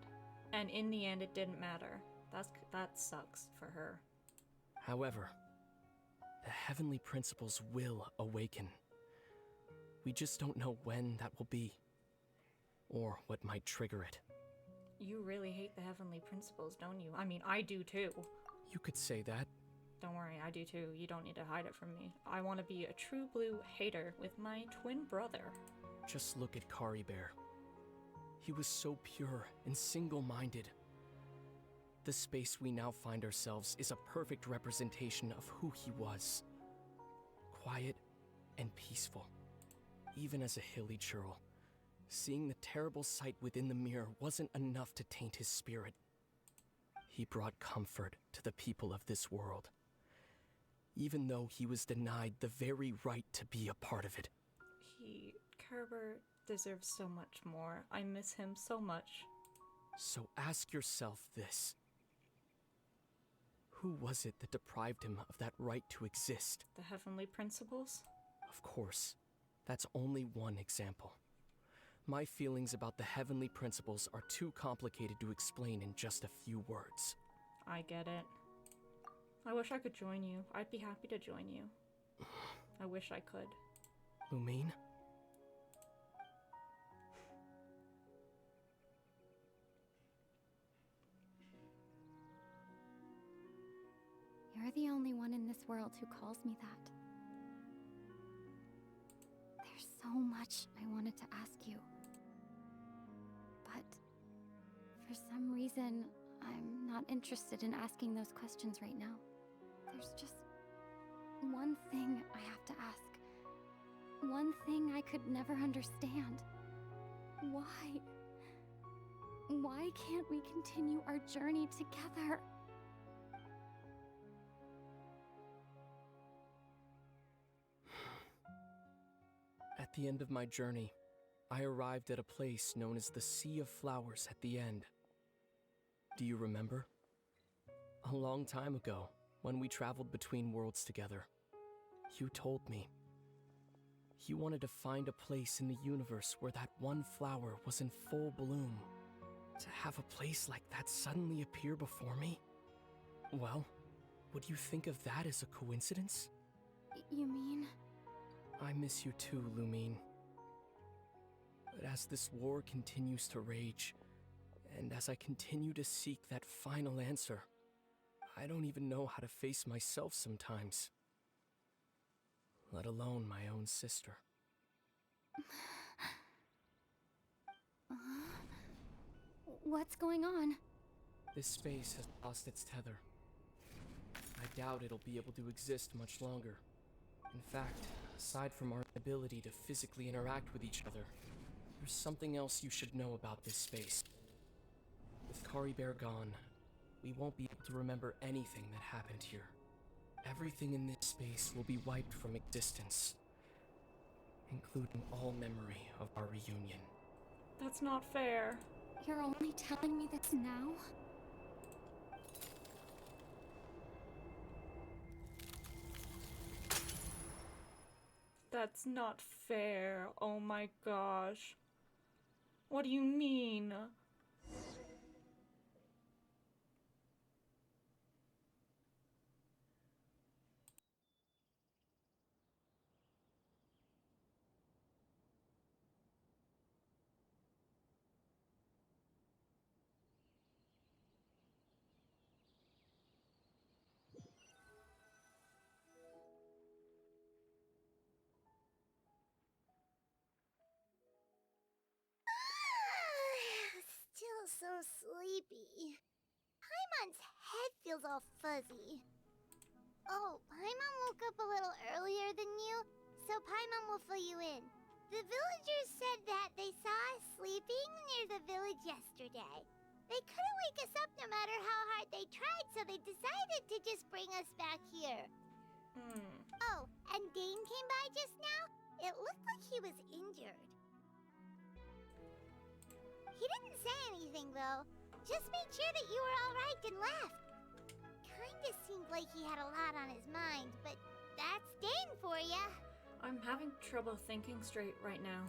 and in the end it didn't matter. That sucks for her. However, the Heavenly Principles will awaken. We just don't know when that will be, or what might trigger it. You really hate the Heavenly Principles, don't you? I mean, I do too. You could say that. Don't worry, I do too. You don't need to hide it from me. I want to be a true blue hater with my twin brother. Just look at Kari Bear. He was so pure and single-minded. The space we now find ourselves is a perfect representation of who he was. Quiet and peaceful. Even as a hilly churl, seeing the terrible sight within the mirror wasn't enough to taint his spirit. He brought comfort to the people of this world, even though he was denied the very right to be a part of it. Kerber deserves so much more. I miss him so much. So ask yourself this. Who was it that deprived him of that right to exist? The Heavenly Principles? Of course. That's only one example. My feelings about the Heavenly Principles are too complicated to explain in just a few words. I get it. I wish I could join you. I'd be happy to join you. I wish I could. Lumine? You're the only one in this world who calls me that. There's so much I wanted to ask you. But for some reason, I'm not interested in asking those questions right now. There's just one thing I have to ask. One thing I could never understand. Why? Why can't we continue our journey together? At the end of my journey, I arrived at a place known as the Sea of Flowers at the end. Do you remember? A long time ago, when we traveled between worlds together, you told me you wanted to find a place in the universe where that one flower was in full bloom. To have a place like that suddenly appear before me? Well, would you think of that as a coincidence? You mean? I miss you too, Lumine. But as this war continues to rage, and as I continue to seek that final answer, I don't even know how to face myself sometimes. Let alone my own sister. What's going on? This space has lost its tether. I doubt it'll be able to exist much longer. In fact, aside from our ability to physically interact with each other, there's something else you should know about this space. With Kari Bear gone, we won't be able to remember anything that happened here. Everything in this space will be wiped from existence, including all memory of our reunion. That's not fair. You're only telling me this now? That's not fair. Oh my gosh. What do you mean? Still so sleepy. Paimon's head feels all fuzzy. Oh, Paimon woke up a little earlier than you, so Paimon will fill you in. The villagers said that they saw us sleeping near the village yesterday. They couldn't wake us up no matter how hard they tried, so they decided to just bring us back here. Oh, and Dane came by just now. It looked like he was injured. He didn't say anything, though. Just made sure that you were all right and left. Kinda seemed like he had a lot on his mind, but that's Dane for ya. I'm having trouble thinking straight right now.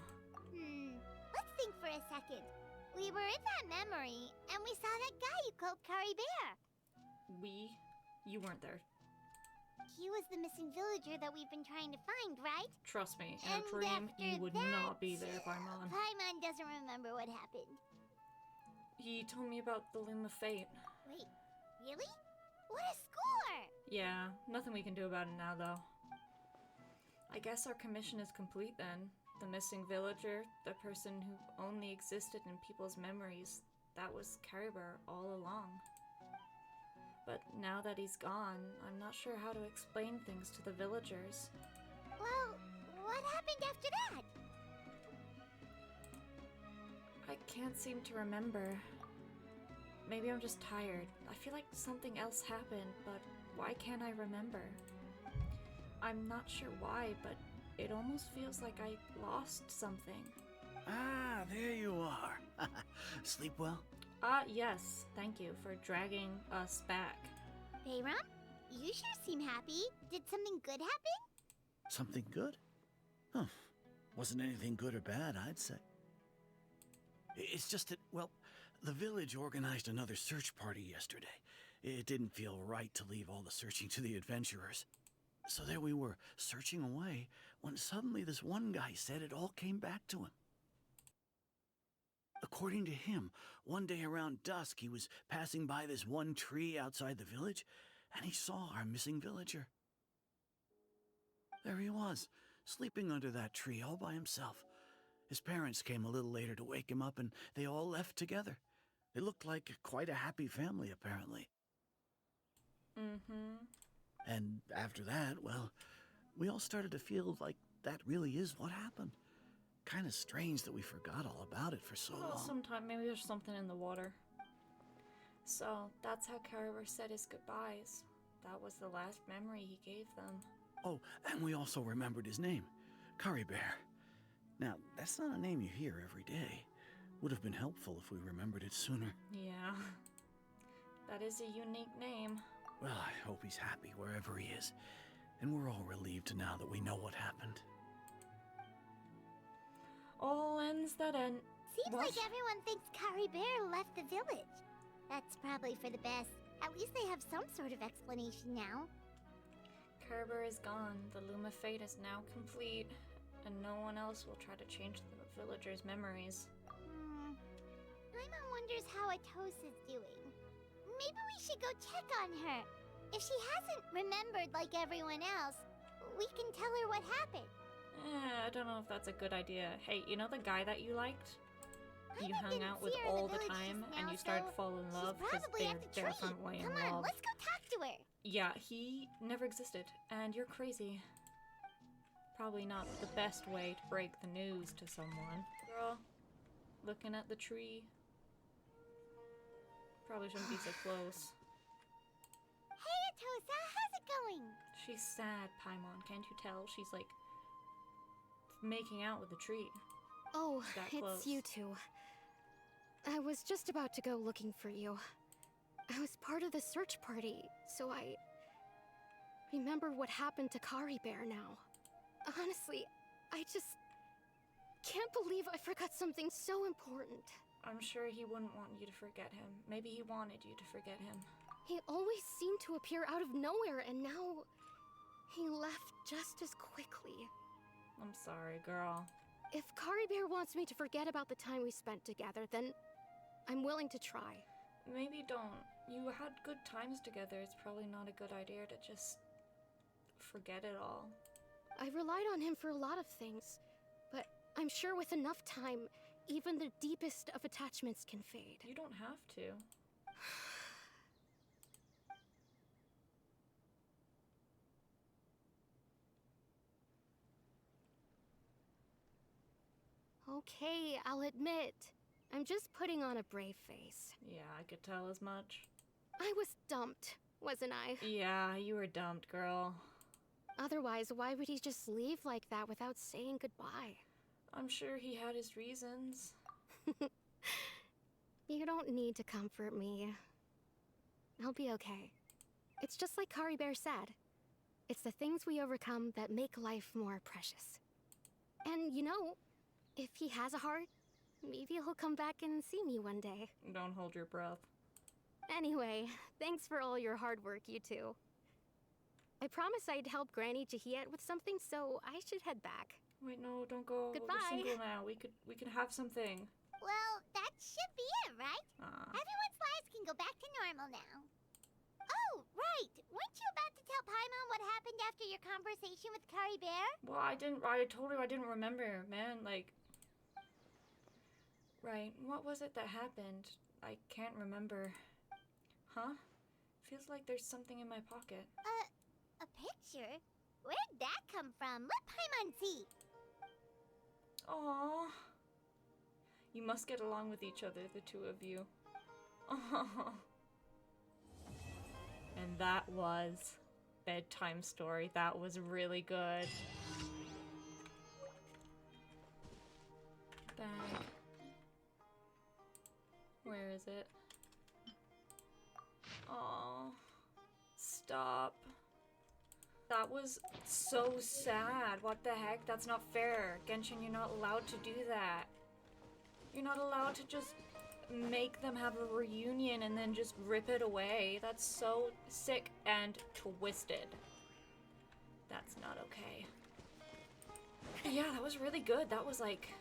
Let's think for a second. We were in that memory, and we saw that guy you called Kari Bear. We? You weren't there. He was the missing villager that we've been trying to find, right? Trust me, in a dream, you would not be there, Paimon. Paimon doesn't remember what happened. He told me about the Loom of Fate. Wait, really? What a score! Yeah, nothing we can do about it now, though. I guess our commission is complete then. The missing villager, the person who only existed in people's memories, that was Caribou all along. But now that he's gone, I'm not sure how to explain things to the villagers. Well, what happened after that? I can't seem to remember. Maybe I'm just tired. I feel like something else happened, but why can't I remember? I'm not sure why, but it almost feels like I lost something. Ah, there you are. Sleep well? Yes. Thank you for dragging us back. Bayram, you sure seem happy. Did something good happen? Something good? Huh. Wasn't anything good or bad, I'd say. It's just that, well, the village organized another search party yesterday. It didn't feel right to leave all the searching to the adventurers. So there we were, searching away, when suddenly this one guy said it all came back to him. According to him, one day around dusk he was passing by this one tree outside the village, and he saw our missing villager. There he was, sleeping under that tree all by himself. His parents came a little later to wake him up, and they all left together. They looked like quite a happy family, apparently. And after that, well, we all started to feel like that really is what happened. Kind of strange that we forgot all about it for so long. Sometime maybe there's something in the water. So that's how Caribou said his goodbyes. That was the last memory he gave them. Oh, and we also remembered his name, Kari Bear. Now, that's not a name you hear every day. Would have been helpful if we remembered it sooner. Yeah, that is a unique name. Well, I hope he's happy wherever he is. And we're all relieved now that we know what happened. All ends that end. Seems like everyone thinks Kari Bear left the village. That's probably for the best. At least they have some sort of explanation now. Caribou is gone. The Loom of Fate is now complete. And no one else will try to change the villagers' memories. Paimon wonders how Atosa's doing. Maybe we should go check on her. If she hasn't remembered like everyone else, we can tell her what happened. I don't know if that's a good idea. Hey, you know the guy that you liked? You hung out with all the time and you started to fall in love because they're from way in love. Come on, let's go talk to her. Yeah, he never existed, and you're crazy. Probably not the best way to break the news to someone. Girl, looking at the tree. Probably shouldn't be so close. Hey, Atosa, how's it going? She's sad, Paimon. Can't you tell? She's like making out with the tree. Oh, it's you two. I was just about to go looking for you. I was part of the search party, so I remember what happened to Kari Bear now. Honestly, I just can't believe I forgot something so important. I'm sure he wouldn't want you to forget him. Maybe he wanted you to forget him. He always seemed to appear out of nowhere, and now he left just as quickly. I'm sorry, girl. If Caribert wants me to forget about the time we spent together, then I'm willing to try. Maybe don't. You had good times together. It's probably not a good idea to just forget it all. I relied on him for a lot of things, but I'm sure with enough time, even the deepest of attachments can fade. You don't have to. Okay, I'll admit. I'm just putting on a brave face. Yeah, I could tell as much. I was dumped, wasn't I? Yeah, you were dumped, girl. Otherwise, why would he just leave like that without saying goodbye? I'm sure he had his reasons. You don't need to comfort me. I'll be okay. It's just like Caribert said. It's the things we overcome that make life more precious. And you know, if he has a heart, maybe he'll come back and see me one day. Don't hold your breath. Anyway, thanks for all your hard work, you two. I promised I'd help Granny Jahiet with something, so I should head back. Wait, no, don't go. Goodbye. We're single now. We could have something. Well, that should be it, right? Everyone's lives can go back to normal now. Oh, right. Weren't you about to tell Paimon what happened after your conversation with Caribert? Well, I told her I didn't remember, man. Like, right. What was it that happened? I can't remember. Huh? Feels like there's something in my pocket. A picture? Where'd that come from? Let Paimon see. Aww. You must get along with each other, the two of you. Aww. And that was Bedtime Story. That was really good. Bag. Where is it? Aww. Stop. That was so sad. What the heck? That's not fair. Genshin, you're not allowed to do that. You're not allowed to just make them have a reunion and then just rip it away. That's so sick and twisted. That's not okay. Yeah, that was really good. That was like...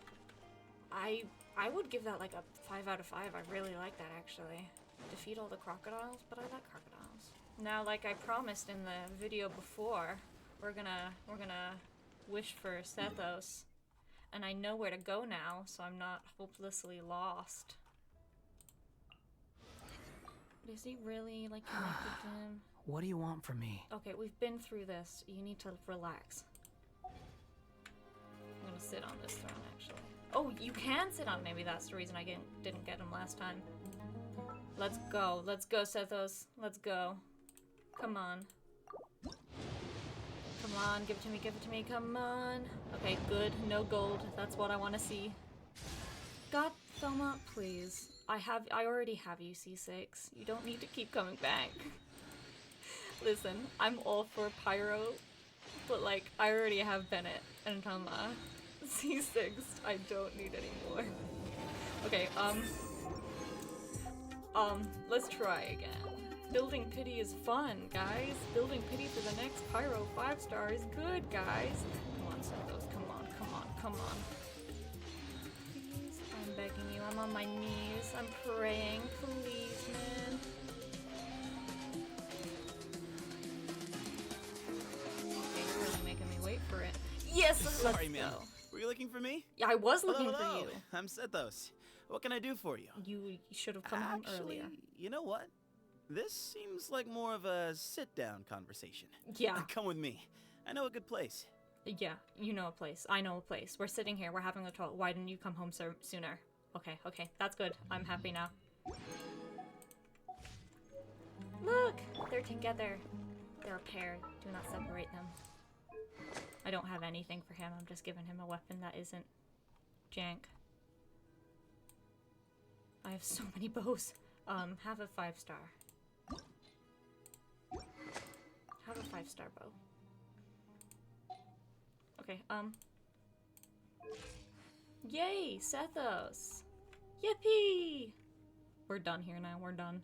I would give that like a 5 out of 5. I really like that, actually. Defeat all the crocodiles, but I like crocodiles. Now, like I promised in the video before, we're gonna wish for Sethos. And I know where to go now, so I'm not hopelessly lost. But is he really, like, connected to him? What do you want from me? Okay, we've been through this. You need to relax. I'm gonna sit on this throne, actually. Oh, you can sit on. Maybe that's the reason I didn't get him last time. Let's go. Let's go, Sethos. Let's go. Come on. Come on, give it to me, give it to me, come on. Okay, good, no gold, that's what I want to see. God, Thelma, please. I already have you, C6. You don't need to keep coming back. Listen, I'm all for Pyro, but like, I already have Bennett and Thelma. C6, I don't need any more. Okay, let's try again. Building pity is fun, guys. Building pity for the next Pyro 5-star is good, guys. Come on, Sethos. Come on, come on, come on. Please, I'm begging you. I'm on my knees. I'm praying. Please, man. Okay, you're really making me wait for it. Yes, Sorry, let's man. go. Were you looking for me? Yeah, I was looking Hello. for you. I'm Sethos. What can I do for you? You should have come home earlier. You know what? This seems like more of a sit-down conversation. Yeah. Come with me. I know a good place. Yeah, you know a place. I know a place. We're sitting here. We're having a talk. Why didn't you come home sooner? Okay, okay. That's good. I'm happy now. Look! They're together. They're a pair. Do not separate them. I don't have anything for him. I'm just giving him a weapon that isn't jank. I have so many bows. Have a 5-star. Have a 5-star bow. Okay, Yay, Sethos. Yippee! We're done here now, we're done.